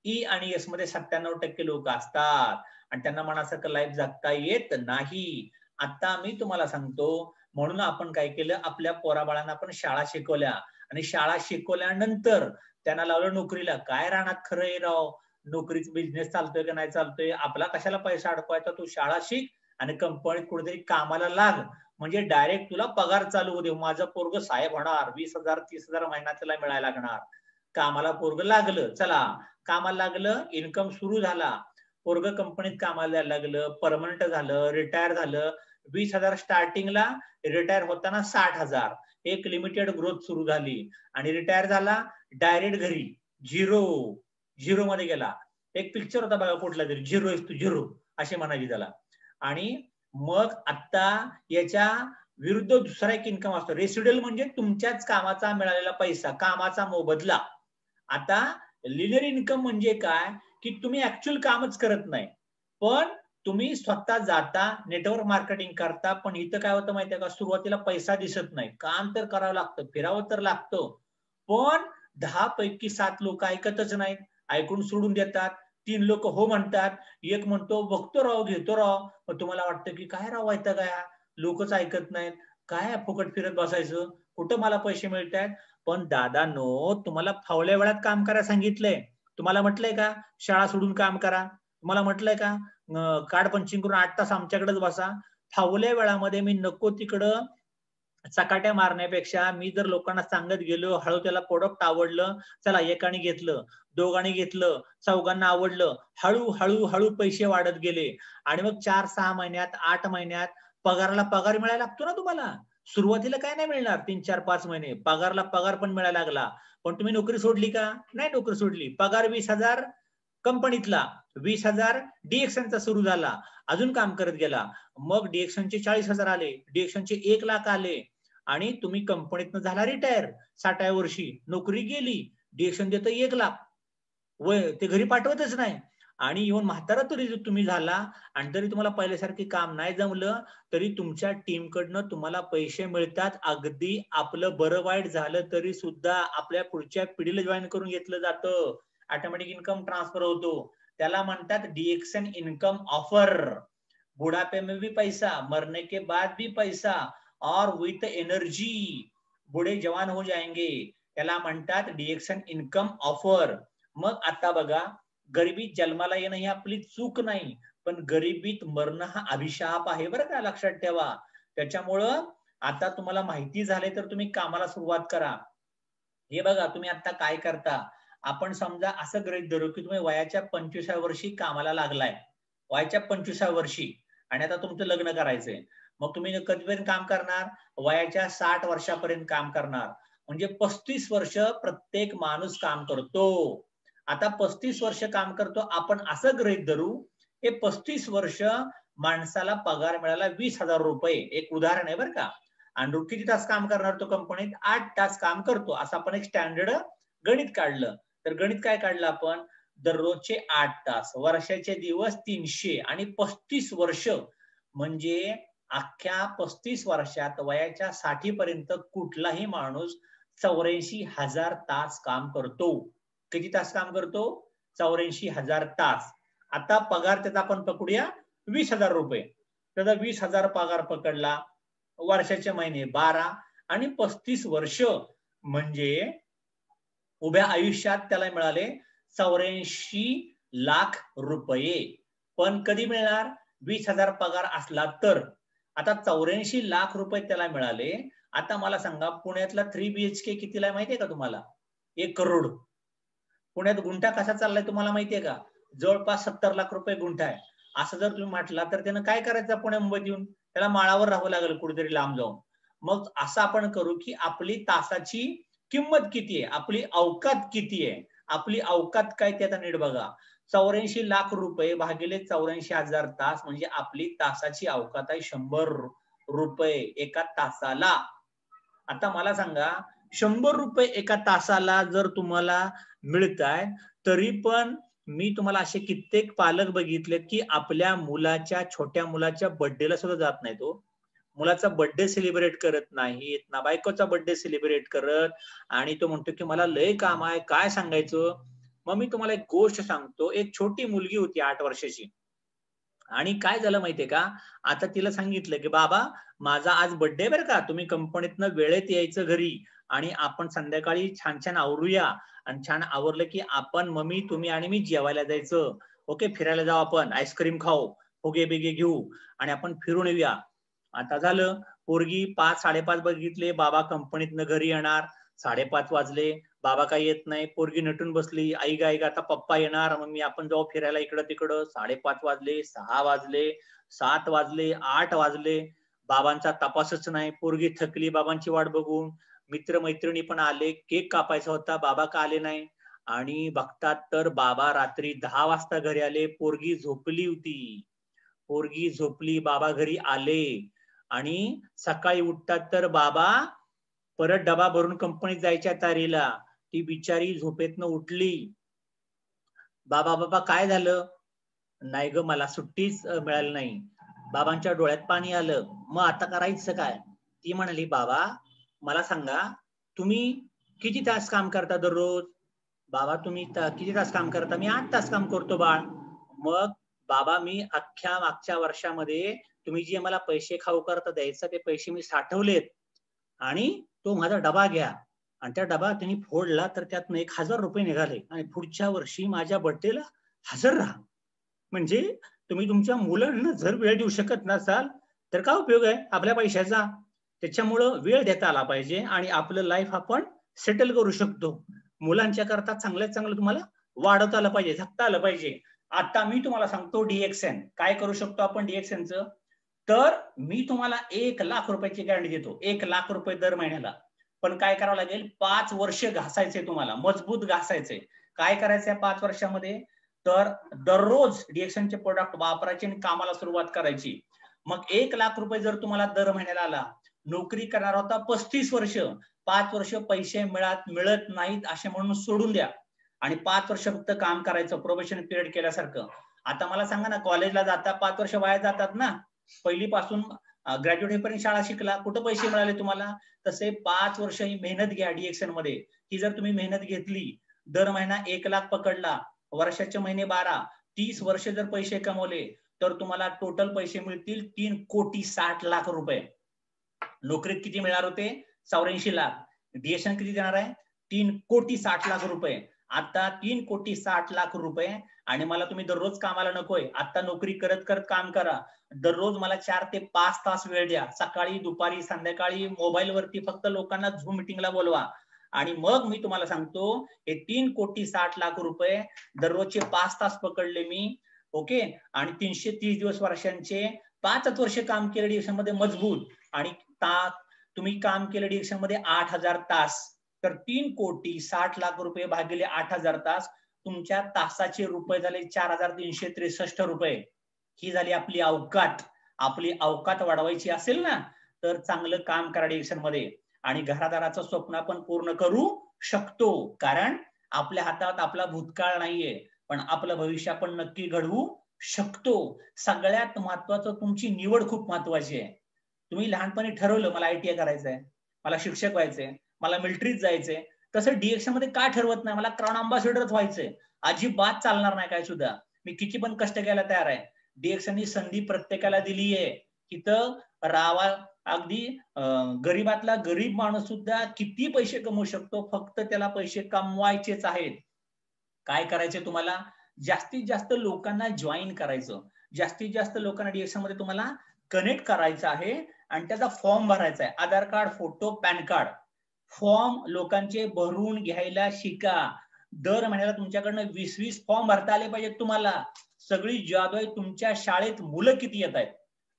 ई आणि एस मध्ये 97% लोक असतात आणि त्यांना मनासारखं लाईफ जगता येत नाही. आता मी तुम्हाला सांगतो, म्हणून आपण काय केलं, आपल्या पोराबाळांना आपण शाळा शिकवल्या आणि शाळा शिकवल्यानंतर त्यांना लावलं नोकरीला. काय रानात खरं आहे राव, नोकरीचा बिझनेस चालतोय का नाही चालतोय, आपला कशाला पैसा अडकवायचा, तू शाळा शिक आणि कंपनीत कुठेतरी कामाला लाग, म्हणजे डायरेक्ट तुला पगार चालू होऊ दे. माझं पोरग साहेब होणार, 20,000 30,000 महिना त्याला मिळायला लागणार. कामाला पोरग लागलं, चला कामाला लागलं, इन्कम सुरू झाला, पोरग कंपनीत कामाला जायला लागलं, परमनंट झालं, रिटायर झालं. 20,000 स्टार्टिंगला, रिटायर होताना 60,000. एक लिमिटेड ग्रोथ सुरू झाली आणि रिटायर झाला, डायरेक्ट घरी, झिरो मध्ये गेला. एक पिक्चर होता बघा कुठला तरी, झिरो इज टू झिरो असे म्हणायचे त्याला. आणि मग आता याच्या विरुद्ध दुसरा एक इन्कम असतो रेसिड्युअल, म्हणजे तुमच्याच कामाचा मिळालेला पैसा, कामाचा मोबदला. आता लिनियर इन्कम म्हणजे काय, की तुम्ही ऍक्च्युअल कामच करत नाही, पण तुम्ही स्वतः जाता, नेटवर्क मार्केटिंग करता. पण इथं काय होतं माहितीये का, सुरुवातीला पैसा दिसत नाही, काम तर करावं लागतं, फिरावं तर लागतं. पण 10 पैकी 7 लोक ऐकतच नाहीत, ऐकून सोडून देतात. 3 लोक हो म्हणतात, एक म्हणतो बघतो राव, घेतो राव. पण तुम्हाला वाटतं की काय राव व्हायचं काय, लोकच ऐकत नाहीत, काय फुकट फिरत बसायचं, कुठं मला पैसे मिळतात. पण दादांनो, तुम्हाला फावल्या वेळात काम करायला सांगितलंय? तुम्हाला म्हटलंय का शाळा सोडून काम करा? तुम्हाला म्हटलंय का कार्ड पंचिंग करून 8 तास आमच्याकडेच बसा? फावल्या वेळामध्ये मी नको तिकडं चकाट्या मारण्यापेक्षा मी जर लोकांना सांगत गेलो, हळू त्याला प्रोडक्ट आवडलं, चला एकाने घेतलं, दोघांनी घेतलं, चौघांना आवडलं, हळू पैसे वाढत गेले. आणि मग 4-6 महिन्यात 8 महिन्यात पगाराला पगार मिळायला लागतो ना तुम्हाला. सुरुवातीला काय नाही मिळणार, 3-4-5 महिने पगारला पगार पण मिळायला लागला. पण तुम्ही नोकरी सोडली का? नाही नोकरी सोडली. पगार 20,000 कंपनीतला, 20,000 डीएक्सनचा सुरू झाला, अजून काम करत गेला. मग डीएक्सनचे 40,000 आले, डीएक्सनचे 1 लाख आले आणि तुम्ही कंपनीतनं झाला रिटायर 60व्या वर्षी, नोकरी गेली, डीएक्सन देतं 1 लाख, वय ते घरी पाठवतच नाही. आणि इव्हन म्हातारा तरी तुम्ही झाला आणि तरी तुम्हाला पहिल्यासारखी काम नाही जमलं, तरी तुमच्या टीम कडनं तुम्हाला पैसे मिळतात. अगदी आपलं बरं वाईट झालं तरी सुद्धा आपल्या पुढच्या पिढीला जॉईन करून घेतलं जातं, ऑटोमॅटिक इन्कम ट्रान्सफर होतो. त्याला म्हणतात डीएक्सन इन्कम ऑफर. बुढ़ापे में भी पैसा, मरने के बाद भी पैसा, और विथ एनर्जी बुढ़े जवान हो जाएंगे. त्याला म्हणतात डीएक्सन इन्कम ऑफर. मग आता बघा, गरिबीत जन्माला येणं ही आपली चूक नाही, पण गरिबीत मरणं हा अभिशाप आहे बरं का, लक्षात ठेवा. त्याच्यामुळं आता तुम्हाला माहिती झाले तर तुम्ही कामाला सुरुवात करा. हे बघा, तुम्ही आता काय करता, आपण समजा असं गृहीत धरू की तुम्ही वयाच्या 25व्या वर्षी कामाला लागलाय, वयाच्या 25व्या वर्षी, आणि आता तुमचं लग्न करायचंय. मग तुम्ही कधीपर्यंत काम करणार? वयाच्या 60 वर्षापर्यंत काम करणार. म्हणजे 35 वर्ष प्रत्येक माणूस काम करतो. आता 35 वर्ष काम करतो, आपण असं गृहीत धरू हे 35 वर्ष माणसाला पगार मिळाला 20,000 रुपये. एक उदाहरण आहे बरं का. आणि रोज किती तास काम करणार तो कंपनीत? 8 तास काम करतो. असं आपण एक स्टँडर्ड गणित काढलं. तर गणित काय काढलं आपण? दररोजचे 8 तास, वर्षाचे दिवस 300 आणि 35 वर्ष म्हणजे अख्ख्या 35 वर्षात वयाच्या 60 पर्यंत कुठलाही माणूस 84,000 तास काम करतो. किती तास काम करतो? 84,000 तास. आता पगार त्याचा आपण पकडूया 20,000 रुपये. त्याचा 20,000 पगार पकडला, वर्षाचे महिने 12 आणि 35 वर्ष म्हणजे उभ्या आयुष्यात त्याला मिळाले 84 लाख रुपये. पण कधी मिळणार? 20,000 पगार असला तर. आता 84 लाख रुपये त्याला मिळाले. आता मला सांगा, पुण्यातला 3 BHK कितीला आहे माहितीये का तुम्हाला? 1 करोड. पुण्यात गुंठा कसा चाललाय तुम्हाला माहितीये का? जवळपास 70 लाख रुपये गुंठा आहे. असं जर तुम्ही म्हटला तर त्यानं काय करायचं पुण्या मुंबईत येऊन? त्याला माळावर राहावं लागेल कुठेतरी लांब जाऊन. मग असं आपण करू की आपली तासाची किंमत किती आहे, आपली अवकात किती आहे, आपली अवकात काय ते आता नीट बघा. 84 लाख रुपये भागिले 84,000 तास म्हणजे आपली तासाची अवकात आहे 100 रुपये एका तासाला. आता मला सांगा, 100 रुपये एका तासाला जर तुम्हाला मिळताय, तरी पण मी तुम्हाला असे कित्येक पालक बघितलेत की आपल्या मुलाच्या, छोट्या मुलाच्या बर्थडेला सुद्धा जात नाही. तो मुलाचा बर्थडे सेलिब्रेट करत नाहीत ना, बायकोचा बर्थडे सेलिब्रेट करत, आणि तो म्हणतो की मला लय काम आहे, काय सांगायचं. मग मी तुम्हाला एक गोष्ट सांगतो. एक छोटी मुलगी होती 8 वर्षाची, आणि काय झालं माहितीये का, आता तिला सांगितलं की बाबा माझा आज बर्थडे बरं का, तुम्ही कंपनीतनं वेळेत यायचं घरी, आणि आपण संध्याकाळी छान छान आवरूया, आणि छान आवरलं की आपण मम्मी, तुम्ही आणि मी जेवायला जायचं. ओके, फिरायला जाऊ, आपण आईस्क्रीम खाऊ, फुगे बिगे घेऊ आणि आपण फिरून येऊया. आता झालं, पोरगी 5-5:30 बघितले, बाबा कंपनीतनं घरी येणार. 5:30 वाजले, बाबा काही येत नाही. पोरगी नटून बसली, आई गा आता पप्पा येणार, मग मी आपण जाऊ फिरायला इकडं तिकडं. 5:30 वाजले, 6 वाजले, 7 वाजले, 8 वाजले, बाबांचा तपासच नाही. पोरगी थकली बाबांची वाट बघून. मित्रमैत्रिणी पण आले, केक कापायचा होता, बाबा का आले नाही. आणि बघतात तर बाबा रात्री 10 वाजता घरी आले. पोरगी झोपली होती. पोरगी झोपली, बाबा घरी आले, आणि सकाळी उठतात तर बाबा परत डबा भरून कंपनीत जायच्या तयारीला. ती बिचारी झोपेतनं उठली. बाबा काय झालं? नाही ग, मला सुट्टीच मिळाली नाही. बाबांच्या डोळ्यात पाणी आलं. मग आता करायचं काय? ती म्हणाली, बाबा मला सांगा, तुम्ही किती तास काम करता दररोज? बाबा तुम्ही किती तास काम करता? मी 8 तास काम करतो बाळ. मग बाबा मी अख्ख्या मागच्या वर्षामध्ये तुम्ही जे मला पैसे खाऊ करता द्यायचा, ते पैसे मी साठवलेत, आणि तो माझा डबा घ्या. आणि त्या डबा त्यांनी फोडला तर त्यातनं 1,000 रुपये निघाले, आणि पुढच्या वर्षी माझ्या बर्थडेला हजर राहा. म्हणजे तुम्ही तुमच्या मुलांना जर वेळ देऊ शकत नसाल तर काय उपयोग आहे आपल्या पैशाचा? त्याच्यामुळं वेळ देता आला पाहिजे, आणि आपलं लाईफ आपण सेटल करू शकतो. मुलांच्या करता चांगल्यात चांगलं तुम्हाला वाढवता आलं पाहिजे, जगता आलं पाहिजे. आता मी तुम्हाला सांगतो DXN काय करू शकतो आपण DXNचं. तर मी तुम्हाला 1 लाख रुपयाची गॅरंटी देतो, 1 लाख रुपये दर महिन्याला. पण काय करावं लागेल? 5 वर्ष घासायचे तुम्हाला, मजबूत घासायचे. काय करायचंय 5 वर्षामध्ये? तर दररोज DXNचे प्रोडक्ट वापरायचे आणि कामाला सुरुवात करायची. मग 1 लाख रुपये जर तुम्हाला दर महिन्याला आला, नोकरी करणार होता 35 वर्ष, 5 वर्ष पैसे मिळत नाहीत असे म्हणून सोडून द्या, आणि 5 वर्ष फक्त काम करायचं, प्रोबेशन पिरियड केल्यासारखं. आता मला सांगा ना, कॉलेजला जाता 5 वर्ष वाया जातात ना, पहिलीपासून ग्रॅज्युएट होईपर्यंत शाळा शिकला, कुठं पैसे मिळाले तुम्हाला? तसे 5 वर्ष ही मेहनत घ्या DXN मध्ये. ही जर तुम्ही मेहनत घेतली, दर महिना 1 लाख पकडला, वर्षाचे महिने 12, 30 वर्ष जर पैसे कमवले, तर तुम्हाला टोटल पैसे मिळतील 3,60,00,000 रुपये. नोकरीत किती मिळणार होते? 84 लाख. DXN किती देणार आहे? 3,60,00,000 रुपये. आता 3,60,00,000 रुपये, आणि मला तुम्ही दररोज कामाला नकोय. आता नोकरी करत करत काम करा. दररोज मला 4 ते 5 तास वेळ द्या. सकाळी, दुपारी, संध्याकाळी मोबाईल वरती फक्त लोकांना झूम मीटिंगला बोलवा. आणि मग मी तुम्हाला सांगतो, हे 3,60,00,000 रुपये दररोजचे 5 तास पकडले मी, ओके, आणि 330 दिवस वर्षांचे 5 वर्ष काम केलं डिएक्शन मध्ये मजबूत आणि तुम्ही काम केलं डिएक्शन मध्ये 8,000 तास, तर 3,60,00,000 रुपये भागिले 8,000 तास, तुमच्या तासाचे रुपये झाले 4,363 रुपये. ही झाली आपली अवकात. आपली अवकात वाढवायची असेल ना तर चांगलं काम करा डिएक्शन मध्ये आणि घरादाराचं स्वप्न आपण पूर्ण करू शकतो. कारण आपल्या हातात आपला भूतकाळ नाहीये, पण आपलं भविष्य आपण नक्की घडवू शकतो. सगळ्यात महत्वाचं तुमची निवड खूप महत्वाची आहे. तुम्ही लहानपणी ठरवलं मला ITI करायचंय, मला शिक्षक व्हायचंय, मला मिलिटरीत जायचंय, तसं डिएक्शन मध्ये का ठरवत नाही मला क्राऊन अँबॅसेडरच व्हायचंय? अजिबात चालणार नाही. काय सुद्धा मी किती पण कष्ट घ्यायला तयार आहे. डिएक्शननी संधी प्रत्येकाला दिली आहे. इथं रावा अगदी गरीबातला गरीब माणूस सुद्धा किती पैसे कमवू शकतो, फक्त त्याला पैसे कमवायचेच आहेत. काय करायचे तुम्हाला? जास्तीत जास्त लोकांना जॉईन करायचं, जास्तीत जास्त लोकांना डिएक्शन मध्ये तुम्हाला कनेक्ट करायचं आहे आणि त्याचा फॉर्म भरायचा आहे. Aadhaar card, photo, PAN card, form लोकांचे भरून घ्यायला शिका. दर महिन्याला तुमच्याकडनं 20-20 फॉर्म भरता आले पाहिजेत तुम्हाला. सगळी जादू आहे तुमच्या शाळेत मुलं किती येत आहेत,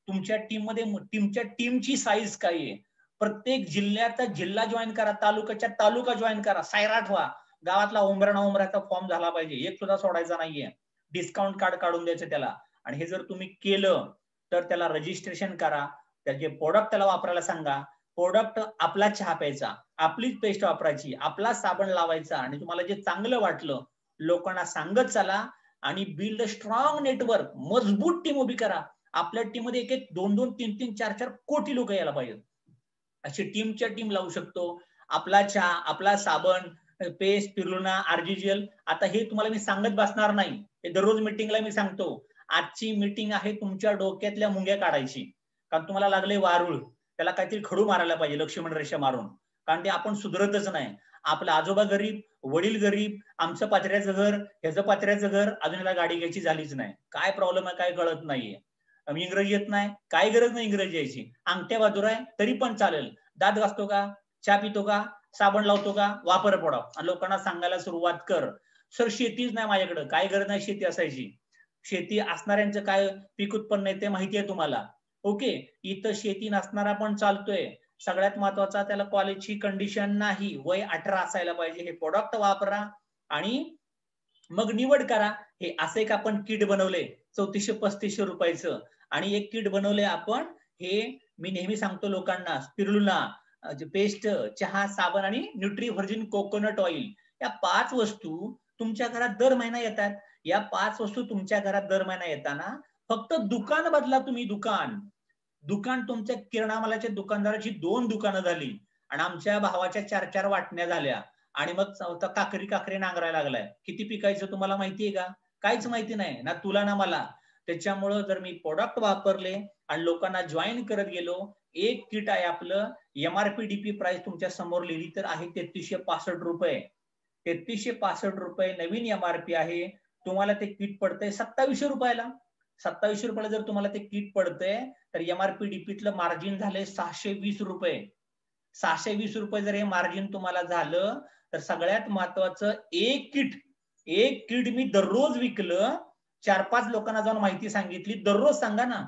तुमच्या टीम मध्ये तुमच्या टीमची साईज काय आहे. प्रत्येक जिल्ह्याचा जिल्हा जॉईन करा, तालुक्याच्या तालुका जॉईन करा, सायराट व्हा. गावातला उमराचा फॉर्म झाला पाहिजे, एक सुद्धा सोडायचा नाहीये. डिस्काउंट कार्ड काढून द्यायचं त्याला. आणि हे जर तुम्ही केलं तर त्याला रजिस्ट्रेशन करा, त्याचे प्रोडक्ट त्याला वापरायला सांगा. प्रोडक्ट आपला चहा प्यायचा, आपलीच पेस्ट वापरायची, आपला साबण लावायचा आणि तुम्हाला जे चांगलं वाटलं लोकांना सांगत चला आणि बिल्ड स्ट्रॉंग नेटवर्क. मजबूत टीम उभी करा. आपल्या टीम मध्ये 1-1, 2-2, 3-3, 4-4 कोटी लोक यायला पाहिजेत. अशी टीमच्या टीम लावू शकतो. आपला चहा, आपला साबण, पेस्ट, स्पिरुलिना, RGGL. आता हे तुम्हाला मी सांगत बसणार नाही, हे दररोज मीटिंगला मी सांगतो. आजची मीटिंग आहे तुमच्या डोक्यातल्या मुंग्या काढायची. कारण तुम्हाला लागले वारूळ, त्याला काहीतरी खडू मारायला पाहिजे, लक्ष्मण रेषा मारून. कारण ते आपण सुधरतच नाही. आपला आजोबा गरीब, वडील गरीब, आमचं पात्र्याचं घर, ह्याचं पात्र्याचं घर, अजून याला गाडी घ्यायची झालीच नाही. काय प्रॉब्लेम आहे काय कळत नाहीये. इंग्रजी येत नाही, काय गरज नाही इंग्रजी यायची. अंगठ्या बाजूर आहे तरी पण चालेल. दात घासतो का, चहा पितो का, साबण लावतो का, वापर पडा. आणि लोकांना सांगायला सुरुवात कर. सर शेतीच नाही माझ्याकडे, काय गरज नाही शेती असायची. शेती असणाऱ्यांचं काय पीक उत्पन्न आहे ते माहिती आहे तुम्हाला. ओके, इथं शेती नसणारा पण चालतोय. सगळ्यात महत्वाचा त्याला कॉलेजची कंडिशन नाही, वय 18 असायला पाहिजे. हे प्रोडक्ट वापरा आणि मग निवड करा. हे असे एक आपण किट बनवले 3400-3500 रुपयाचं आणि एक किट बनवले आपण. हे मी नेहमी सांगतो लोकांना, स्पिरुलिना, पेस्ट, चहा, साबण आणि न्यूट्री व्हर्जिन कोकोनट ऑइल, या 5 वस्तू तुमच्या घरात दर महिना येतात. या 5 वस्तू तुमच्या घरात दर महिना येताना फक्त दुकान बदला तुम्ही. दुकान तुमच्या किराणा मालाच्या दुकानदाराची 2 दुकानं झाली आणि आमच्या भावाच्या 4-4 वाटण्या झाल्या आणि मग काकरी नांगरायला लागलाय. किती पिकायचं तुम्हाला माहितीये का? काहीच माहिती नाही ना तुला ना मला. त्याच्यामुळं जर मी प्रोडक्ट वापरले आणि लोकांना जॉईन करत गेलो, एक किट आहे आपलं, MRP DP प्राइस तुमच्या समोर लिहिली तर आहे 3365 रुपये. 3365 रुपये नवीन MRP आहे. तुम्हाला ते किट पडतंय 2700 रुपयाला. 2700 रुपयाला जर तुम्हाला ते किट पडतंय तर MRP DPतलं मार्जिन झालंय 620 रुपये. 620 रुपये जर हे मार्जिन तुम्हाला झालं तर सगळ्यात महत्वाचं एक किट मी दररोज विकलं, 4-5 लोकांना जाऊन माहिती सांगितली. दररोज सांगा ना.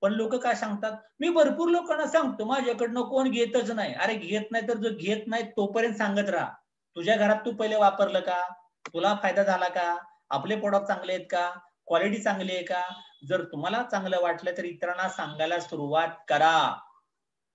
पण लोक काय सांगतात, मी भरपूर लोकांना सांगतो माझ्याकडनं कोण घेतच नाही. अरे घेत नाही तर जो घेत नाही तोपर्यंत सांगत राहा. तुझ्या घरात तू पहिले वापरलं का, तुला फायदा झाला का, आपले प्रोडक्ट चांगले आहेत का, क्वालिटी चांगली आहे का. जर तुम्हाला चांगलं वाटलं तर इतरांना सांगायला सुरुवात करा.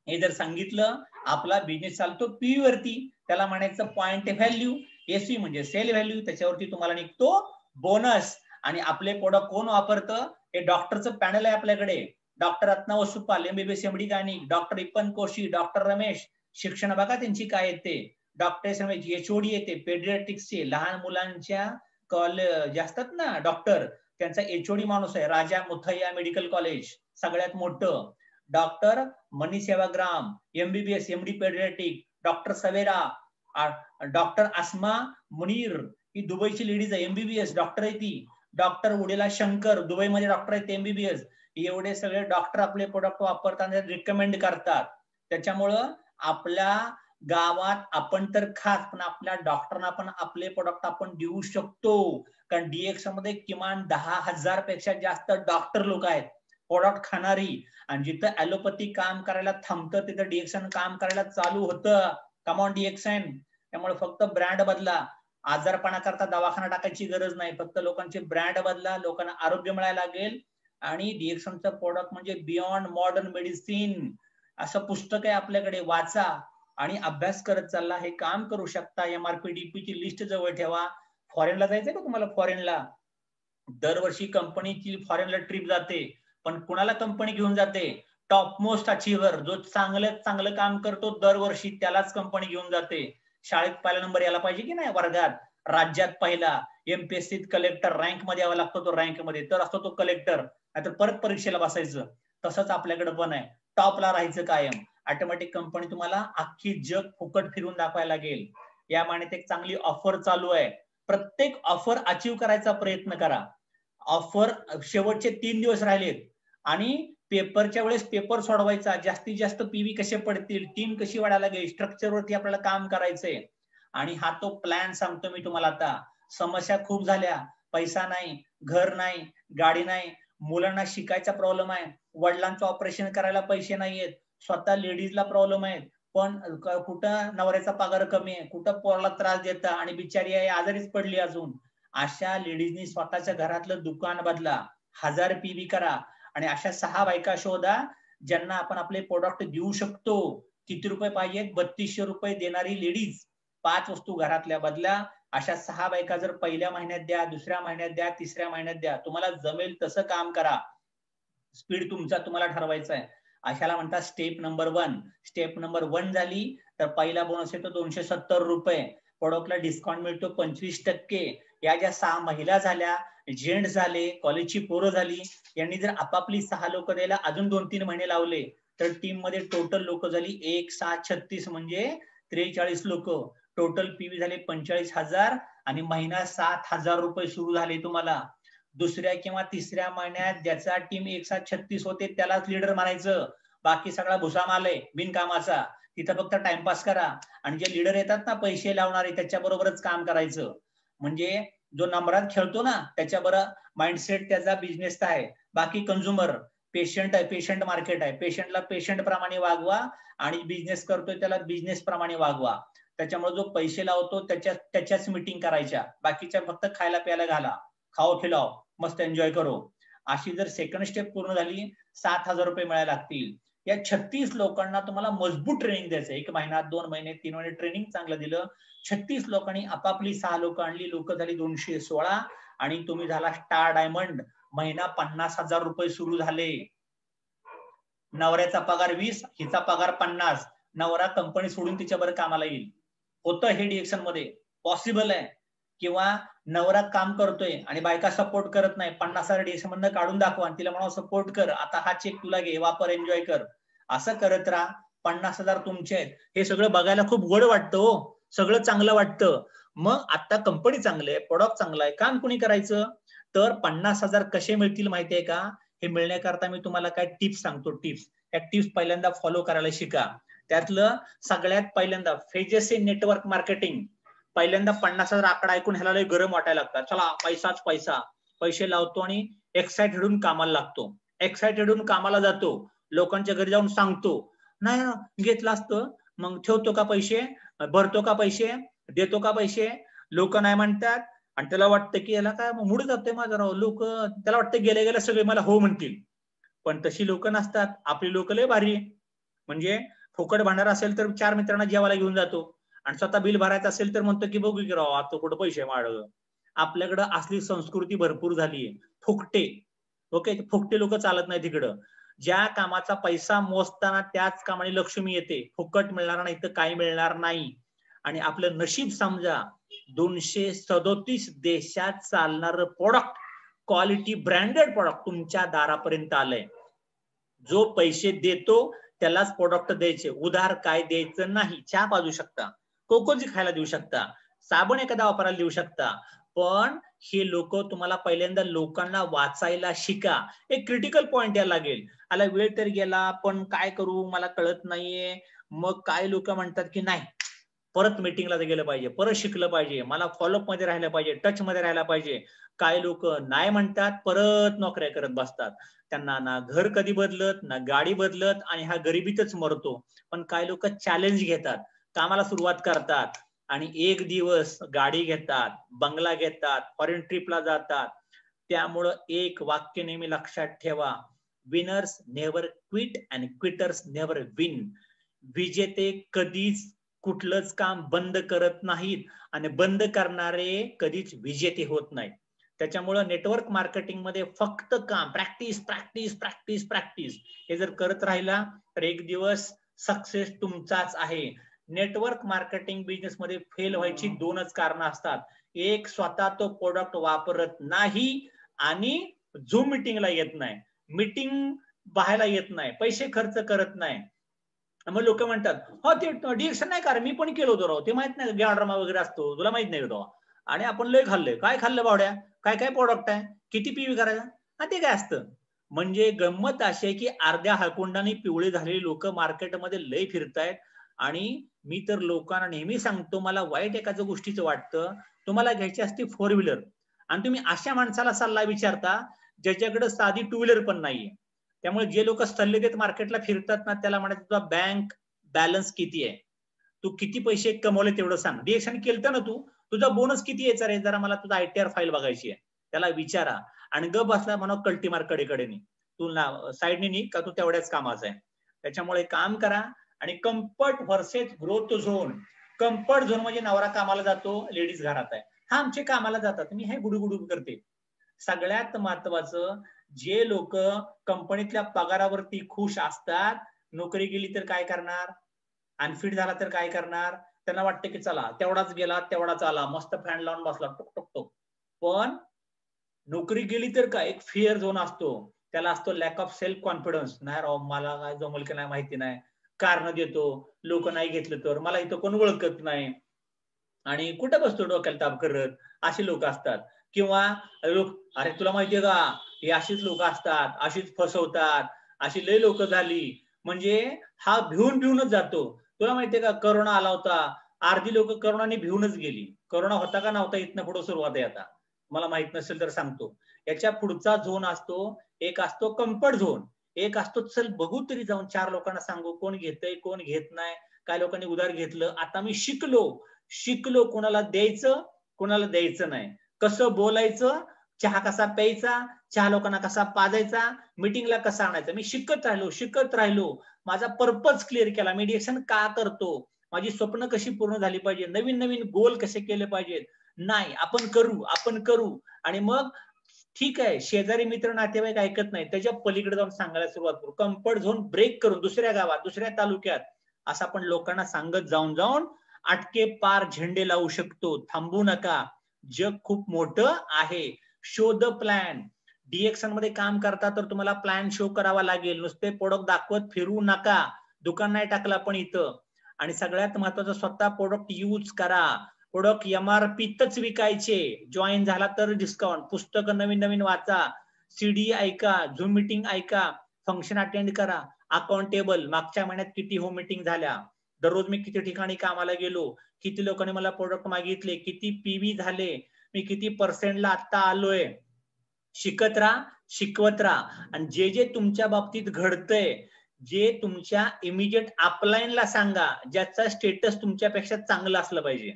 हे जर सांगितलं आपला बिझनेस चालतो PV वरती. त्याला म्हणायचं पॉइंट व्हॅल्यू. SV म्हणजे सेल व्हॅल्यू. त्याच्यावरती तुम्हाला निघतो बोनस. आणि आपले प्रोडक्ट कोण वापरतं, हे डॉक्टरचं पॅनल आहे आपल्याकडे. Doctor Ratna Vasupal, MBBS MD gynaec, doctor Eapen Koshy, doctor Ramesh. शिक्षण बघा त्यांची काय येते. डॉक्टर HOD येते पेडियाट्रिक्सचे. लहान मुलांच्या कॉलेज असतात ना डॉक्टर, त्यांचा HOD माणूस आहे राजा मुथय्या मेडिकल कॉलेज, सगळ्यात मोठं. Doctor Mani Sevagram, MBBS MD paediatric. Doctor Savera, doctor Asma Munir, ही दुबईची लेडीज आहे, MBBS डॉक्टर आहे ती. डॉक्टर उडेला शंकर, दुबईमध्ये डॉक्टर आहेत MBBS. एवढे सगळे डॉक्टर आपले प्रोडक्ट वापरताना रिकमेंड करतात. त्याच्यामुळं आपल्या गावात आपण तर खास, पण आपल्या डॉक्टरांना पण आपले प्रोडक्ट आपण देऊ शकतो. कारण DX मध्ये किमान 10,000 पेक्षा जास्त डॉक्टर लोक आहेत. प्रोडक्ट खाणारी, आणि जिथं ॲलोपॅथी काम करायला थांबतं तिथं डीएक्सन काम करायला चालू होतं. Come on Dixon. त्यामुळे फक्त ब्रँड बदला. आजारपणा करता दवाखाना टाकायची गरज नाही, फक्त लोकांचे ब्रँड बदला, लोकांना आरोग्य मिळायला लागेल. आणि डीएक्सनचं प्रोडक्ट म्हणजे बियॉन्ड मॉडर्न मेडिसिन असं पुस्तक आहे आपल्याकडे, वाचा आणि अभ्यास करत चालला. हे काम करू शकता. MRP ची लिस्ट जवळ ठेवा. फॉरेनला जायचंय का तुम्हाला? फॉरेनला दरवर्षी कंपनीची फॉरेनला ट्रिप जाते, पण कुणाला कंपनी घेऊन जाते? टॉप मोस्ट अचीव्हर, जो चांगलं काम करतो दरवर्षी त्यालाच कंपनी घेऊन जाते. शाळेत पहिला नंबर यायला पाहिजे की नाही, वर्गात, राज्यात पहिला, MPSCत कलेक्टर, रँक मध्ये यावा लागतो तो, रँक मध्ये तर असतो तो कलेक्टर, नाहीतर परत परीक्षेला बसायचं. तसंच आपल्याकडे पण आहे, टॉपला राहायचं कायम. ऑटोमॅटिक कंपनी तुम्हाला अख्खी जग फुकट फिरून दाखवायला लागेल. या मानेत एक चांगली ऑफर चालू आहे. प्रत्येक ऑफर अचीव्ह करायचा प्रयत्न करा. ऑफर शेवटचे 3 दिवस राहिलेत आणि पेपरच्या वेळेस पेपर सोडवायचा, जास्तीत जास्त पीव्ही कसे पडतील, टीम कशी वाढायला लागेल, स्ट्रक्चरवरती आपल्याला काम करायचंय. आणि हा तो प्लॅन सांगतो मी तुम्हाला. आता समस्या खूप झाल्या, पैसा नाही, घर नाही, गाडी नाही, मुलांना शिकायचा प्रॉब्लेम आहे, वडिलांचं ऑपरेशन करायला पैसे नाहीयेत, स्वतः लेडीजला प्रॉब्लेम आहे, पण कुठं नवऱ्याचा पगार कमी आहे, कुठं पोराला त्रास देता आणि बिचारी आहे आजारीच पडली अजून. अशा लेडीजनी स्वतःच्या घरातलं दुकान बदला, 1000 पीव्ही करा आणि अशा 6 बायका शोधा ज्यांना आपण आपले प्रोडक्ट देऊ शकतो. किती रुपये पाहिजेत? 3200 रुपये देणारी लेडीज, 5 वस्तू घरातल्या बदला. अशा 6 बायका जर पहिल्या महिन्यात द्या, दुसऱ्या महिन्यात द्या, तिसऱ्या महिन्यात द्या, तुम्हाला जमेल तसं काम करा. स्पीड तुमचा तुम्हाला ठरवायचा आहे. अशाला म्हणतात स्टेप नंबर 1. स्टेप नंबर 1 झाली तर पहिला बोनस येतो 270 रुपये. प्रोडक्टला डिस्काउंट मिळतो 25%. या ज्या 6 महिला झाल्या, जेंट्स झाले, कॉलेजची पोरं झाली, यांनी जर आपापली 6 लोक द्यायला अजून 2-3 महिने लावले तर टीम मध्ये टोटल लोक झाली 1,736 म्हणजे 43 लोक. टोटल पीव्ही झाले 45,000 आणि महिना 7,000 रुपये सुरू झाले तुम्हाला. दुसऱ्या किंवा तिसऱ्या महिन्यात ज्याचा टीम 1,736 होते त्यालाच लीडर म्हणायचं. बाकी सगळा भुसामाल आहे बिनकामाचा, तिथं फक्त टाइमपास करा. आणि जे लीडर येतात ना पैसे लावणारे, त्याच्याबरोबरच काम करायचं. म्हणजे जो नंबरात खेळतो ना त्याच्याबरोबर माइंडसेट त्याचा बिझनेसचा आहे. बाकी कंझ्युमर पेशंट आहे, पेशंट मार्केट आहे, पेशंटला पेशंट प्रमाणे वागवा आणि बिझनेस करतोय त्याला बिझनेस प्रमाणे वागवा. त्याच्यामुळे जो पैसे लावतो त्याच्याच मीटिंग करायच्या, बाकीच्या फक्त खायला प्यायला घाला, खाओ खिलाओ, मस्त एन्जॉय करो. अशी जर सेकंड स्टेप पूर्ण झाली 7,000 रुपये मिळायला लागतील. या 36 लोकांना तुम्हाला मजबूत ट्रेनिंग द्यायचं. 1 महिना, 2 महिने, 3 महिने ट्रेनिंग चांगलं दिलं. 36 लोकांनी आपापली 6 लोक आणली, लोक झाली 216 आणि तुम्ही झाला स्टार डायमंड. महिना 50,000 रुपये सुरू झाले. नवऱ्याचा पगार 20, हिचा पगार 50. नवरा कंपनी सोडून तिच्याबरोबर कामाला येईल. होतं हे डीएक्सन मध्ये, पॉसिबल आहे. किंवा नवरा काम करतोय आणि बायका सपोर्ट करत नाही, 50,000 डीएक्सन मधनं काढून दाखवा आणि तिला म्हणा सपोर्ट कर, आता हा चेक तुला घे, वापर, एन्जॉय कर. असं करत राहा. 50,000 तुमचे आहेत. हे सगळं बघायला खूप गोड वाटतं हो, सगळं चांगलं वाटतं. मग आता कंपनी चांगली आहे, प्रोडक्ट चांगला आहे, काम कुणी करायचं? तर 50,000 कसे मिळतील माहितीये का? हे मिळण्याकरता मी तुम्हाला काय टिप्स सांगतो. टिप्स, त्या टिप्स पहिल्यांदा फॉलो करायला शिका. त्यातलं सगळ्यात पहिल्यांदा फेजेस इन नेटवर्क मार्केटिंग. पहिल्यांदा 50,000 आकडा ऐकून ह्याला लय गरम वाटायला लागतात. चला पैसाच पैसा, पैसे लावतो आणि एक्साइटेड होऊन कामाला लागतो, एक्साइटेड होऊन कामाला जातो, लोकांच्या घरी जाऊन सांगतो, नाही घेतलं असतं, मग ठेवतो का पैसे, भरतो का पैसे, देतो का पैसे. लोक नाही म्हणतात आणि त्याला वाटतं की याला काय मूड जातोय माझा राव. लोक त्याला वाटतं गेल्या गेल्या सगळे मला हो म्हणतील, पण तशी लोक नसतात. आपली लोक लय भारी. म्हणजे फुकट भांडार असेल तर 4 मित्रांना जेवायला घेऊन जातो आणि स्वतः बिल भरायचं असेल तर म्हणतो की बघू की राव आता कुठं पैसे माड. आपल्याकडं असली संस्कृती भरपूर झालीये. फुकटे, ओके, फुकटे लोक चालत नाही तिकडं. ज्या कामाचा पैसा मोजताना त्याच कामाने लक्ष्मी येते. फुकट मिळणार नाही तर काही मिळणार नाही. आणि आपलं नशीब समजा 237 देशात चालणारं प्रोडक्ट, क्वालिटी ब्रँडेड प्रोडक्ट तुमच्या दारापर्यंत आलंय. जो पैसे देतो त्यालाच प्रोडक्ट द्यायचे, उधार काय द्यायचं नाही. चहा पाजू शकता, कोकोजी खायला देऊ शकता, साबण एखादा वापरायला देऊ शकता, पण हे लोक तुम्हाला पहिल्यांदा लोकांना वाचायला शिका. एक क्रिटिकल पॉइंट यायला लागेल, आला वेळ तर गेला पण काय करू मला कळत नाहीये. मग काय लोक म्हणतात की नाही परत मीटिंगला गेलं पाहिजे, परत शिकलं पाहिजे, मला फॉलोअप मध्ये राहिलं पाहिजे, टच मध्ये राहायला पाहिजे. काय लोक नाही म्हणतात, परत नोकऱ्या करत बसतात. त्यांना ना घर कधी बदलत, ना गाडी बदलत, आणि हा गरिबीतच मरतो. पण काय लोक चॅलेंज घेतात, कामाला सुरुवात करतात, आणि एक दिवस गाडी घेतात, बंगला घेतात, फॉरेन ट्रिपला जातात. त्यामुळं एक वाक्य नेहमी लक्षात ठेवा, winners never quit and quitters never win. विजेते कधीच कुठलंच काम बंद करत नाहीत, आणि बंद करणारे कधीच विजेते होत नाहीत. त्याच्यामुळे नेटवर्क मार्केटिंग मध्ये फक्त काम, प्रॅक्टिस प्रॅक्टिस प्रॅक्टिस प्रॅक्टिस, हे जर करत राहिला तर एक दिवस सक्सेस तुमचाच आहे. नेटवर्क मार्केटिंग बिझनेस मध्ये फेल व्हायची दोनच कारण असतात. एक, स्वतः तो प्रोडक्ट वापरत नाही, आणि झूम मीटिंगला येत नाही, मीटिंग पाहायला येत नाही, पैसे खर्च करत नाही. मग लोक म्हणतात, हो ते डिएक्शन नाही कारण मी पण केलं होतं राव, ते माहित नाही गॅड्रामा वगैरे असतो, तुला माहित नाही तो, आणि आपण लय खाल्लंय. काय खाल्लं बावड्या, काय काय प्रोडक्ट आहे, किती पीव्ही करायचा, हा ते काय असतं. म्हणजे गंमत अशी आहे की अर्ध्या हाकुंडाने पिवळे झालेली लोक मार्केटमध्ये लय फिरतायत. आणि मी तर लोकांना नेहमी सांगतो, मला वाईट एखाद्या गोष्टीचं वाटतं, तुम्हाला घ्यायची असते 4 व्हीलर, आणि तुम्ही अशा माणसाला सल्ला विचारता ज्याच्याकडे साधी 2 व्हीलर पण नाहीये. त्यामुळे जे लोक सल्ले देत मार्केटला फिरतात ना, त्याला म्हणायचं तुझा बँक बॅलन्स किती आहे, तू किती पैसे कमवले तेवढं सांग. डिएक्शन केलं ना तू, तुझा बोनस किती यायचा रे, जरा मला तुझा आयटीआर फाईल बघायची आहे, त्याला विचारा. आणि ग बसला म्हणा कल्टीमार कडेकडेनी, तू साईडनी नी का तू तेवढ्याच कामाचा आहे. त्याच्यामुळे काम करा. आणि comfort versus growth zone. Comfort zone म्हणजे नवरा कामाला जातो, लेडीज घरात आहे, हा आमचे कामाला जातात, मी हे गुडुगुडू करते. सगळ्यात महत्वाचं, जे लोक कंपनीतल्या पगारावरती खुश असतात, नोकरी गेली तर काय करणार, अनफिट झाला तर काय करणार, त्यांना वाटतं की चला तेवढाच गेला तेवढाच आला, मस्त फॅन लावून बसला, टुक टुक टुक. पण नोकरी गेली तर काय, एक फिअर झोन असतो, त्याला असतो लॅक ऑफ सेल्फ कॉन्फिडन्स. नाही राव, मला काय जमल की नाही माहिती नाही, कारण देतो, लोक नाही घेतलं तर, मला इथं कोण ओळखत नाही, आणि कुठं बसतो डोक्याला ताप करत, अशी लोक असतात. किंवा लोक, अरे तुला माहितीये का, हे अशीच लोक असतात, अशीच फसवतात, अशी लय लोक झाली. म्हणजे हा भिवूनच जातो. तुला माहितीये का, करोना आला होता, अर्धी लोक करोनाने भिवूनच गेली. करोना होता का नव्हता इथनं पुढे सुरुवात आहे आता, मला माहित नसेल तर सांगतो. याच्या पुढचा झोन असतो, एक असतो कम्फर्ट झोन, एक असतो चल बघू तरी जाऊन, 4 लोकांना सांगू, कोण घेतय कोण घेत नाही. काय लोकांनी उधार घेतलं, आता मी शिकलो कोणाला द्यायचं कोणाला द्यायचं नाही, कसं बोलायचं, चहा कसा प्यायचा, चहा लोकांना कसा पाजायचा, मीटिंगला कसा आणायचा. मी शिकत राहिलो, माझा पर्पज क्लिअर केला, मी डिएक्शन का करतो, माझी स्वप्न कशी पूर्ण झाली पाहिजे, नवीन नवीन गोल कसे केले पाहिजेत. नाही, आपण करू. आणि मग ठीक आहे, शेजारी मित्र नातेवाईक ऐकत नाही, त्याच्या पलीकडे जाऊन सांगायला सुरुवात करू, कम्फर्ट झोन ब्रेक करून दुसऱ्या गावात, दुसऱ्या तालुक्यात, असं आपण लोकांना सांगत जाऊन अटके पार झेंडे लावू शकतो. थांबू नका, जग खूप मोठं आहे. Show the plan. डिएक्शन मध्ये काम करता तर तुम्हाला प्लॅन शो करावा लागेल, नुसते प्रोडक्ट दाखवत फिरू नका. दुकान नाही टाकलं पण इथं. आणि सगळ्यात महत्वाचं, स्वतः प्रोडक्ट यूज करा. प्रोडक्ट एमआरपीतच विकायचे, जॉईन झाला तर डिस्काउंट, पुस्तकं नवीन नवीन वाचा, सीडी ऐका, झूम मीटिंग ऐका, फंक्शन अटेंड करा, अकाउंटेबल, मागच्या महिन्यात किती होम मीटिंग झाल्या, दररोज मी किती ठिकाणी कामाला गेलो, किती लोकांनी मला प्रोडक्ट मागितले, किती पीव्ही झाले, मी किती पर्सेंटला आता आलोय. शिकत राहा, शिकवत राहा. आणि जे जे तुमच्या बाबतीत घडतंय, जे तुमच्या इमिजिएट अपलाईनला सांगा, ज्याचा स्टेटस तुमच्यापेक्षा चांगलं असलं पाहिजे.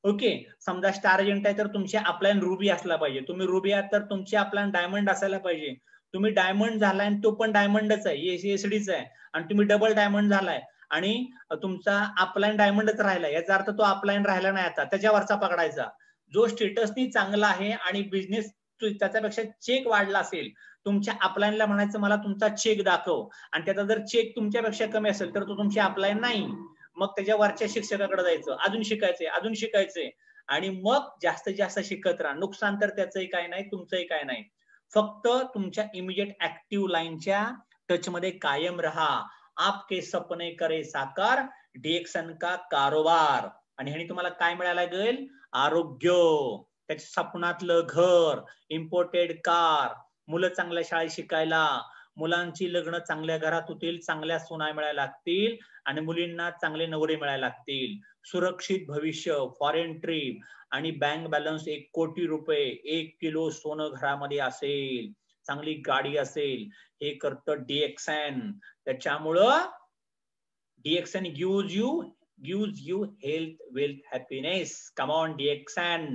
ओके, समजा स्टार एजंट आहे तर तुमचे अपलाईन रुबी असला पाहिजे, तुम्ही रुबी आहात तर तुमचे अपलाईन डायमंड असायला पाहिजे. तुम्ही डायमंड झालाय आणि तो पण डायमंडच आहे, एसडीच आहे, आणि तुम्ही डबल डायमंड झालाय आणि तुमचा अपलाईन डायमंडच राहिला, याचा अर्थ तो अपलाईन राहिला नाही, आता त्याच्यावरचा पकडायचा. जो स्टेटसनी चांगला आहे आणि बिझनेस त्याच्यापेक्षा चेक वाढला असेल, तुमच्या अपलाईनला म्हणायचं मला तुमचा चेक दाखव, आणि त्याचा जर चेक तुमच्यापेक्षा कमी असेल तर तो तुमची अपलाईन नाही. मग त्याच्या वरच्या शिक्षकाकडे जायचं, अजून शिकायचंय, आणि मग जास्तीत जास्त शिकत राहा. नुकसान तर त्याचंही काय नाही, तुमचंही काय नाही. फक्त तुमच्या इमिजिएट ऍक्टिव्ह लाईनच्या टच मध्ये कायम रहा. आपके सपने करे साकार, डिएक्शन का कारोबार. आणि ह्याने तुम्हाला काय मिळायला लागेल, आरोग्य, त्याच्या स्वप्नातलं घर, इम्पोर्टेड कार, मुलं चांगल्या शाळेत शिकायला, मुलांची लग्न चांगल्या घरात होतील, चांगल्या सुना मिळायला लागतील आणि मुलींना चांगले नवरे मिळायला लागतील. सुरक्षित भविष्य, फॉरेन ट्रिप आणि बँक बॅलन्स 1 कोटी रुपये, 1 किलो सोनं घरामध्ये असेल, चांगली गाडी असेल, हे करतं DXN. त्याच्यामुळं DXN gives you health, wealth, happiness. Come on, DXN.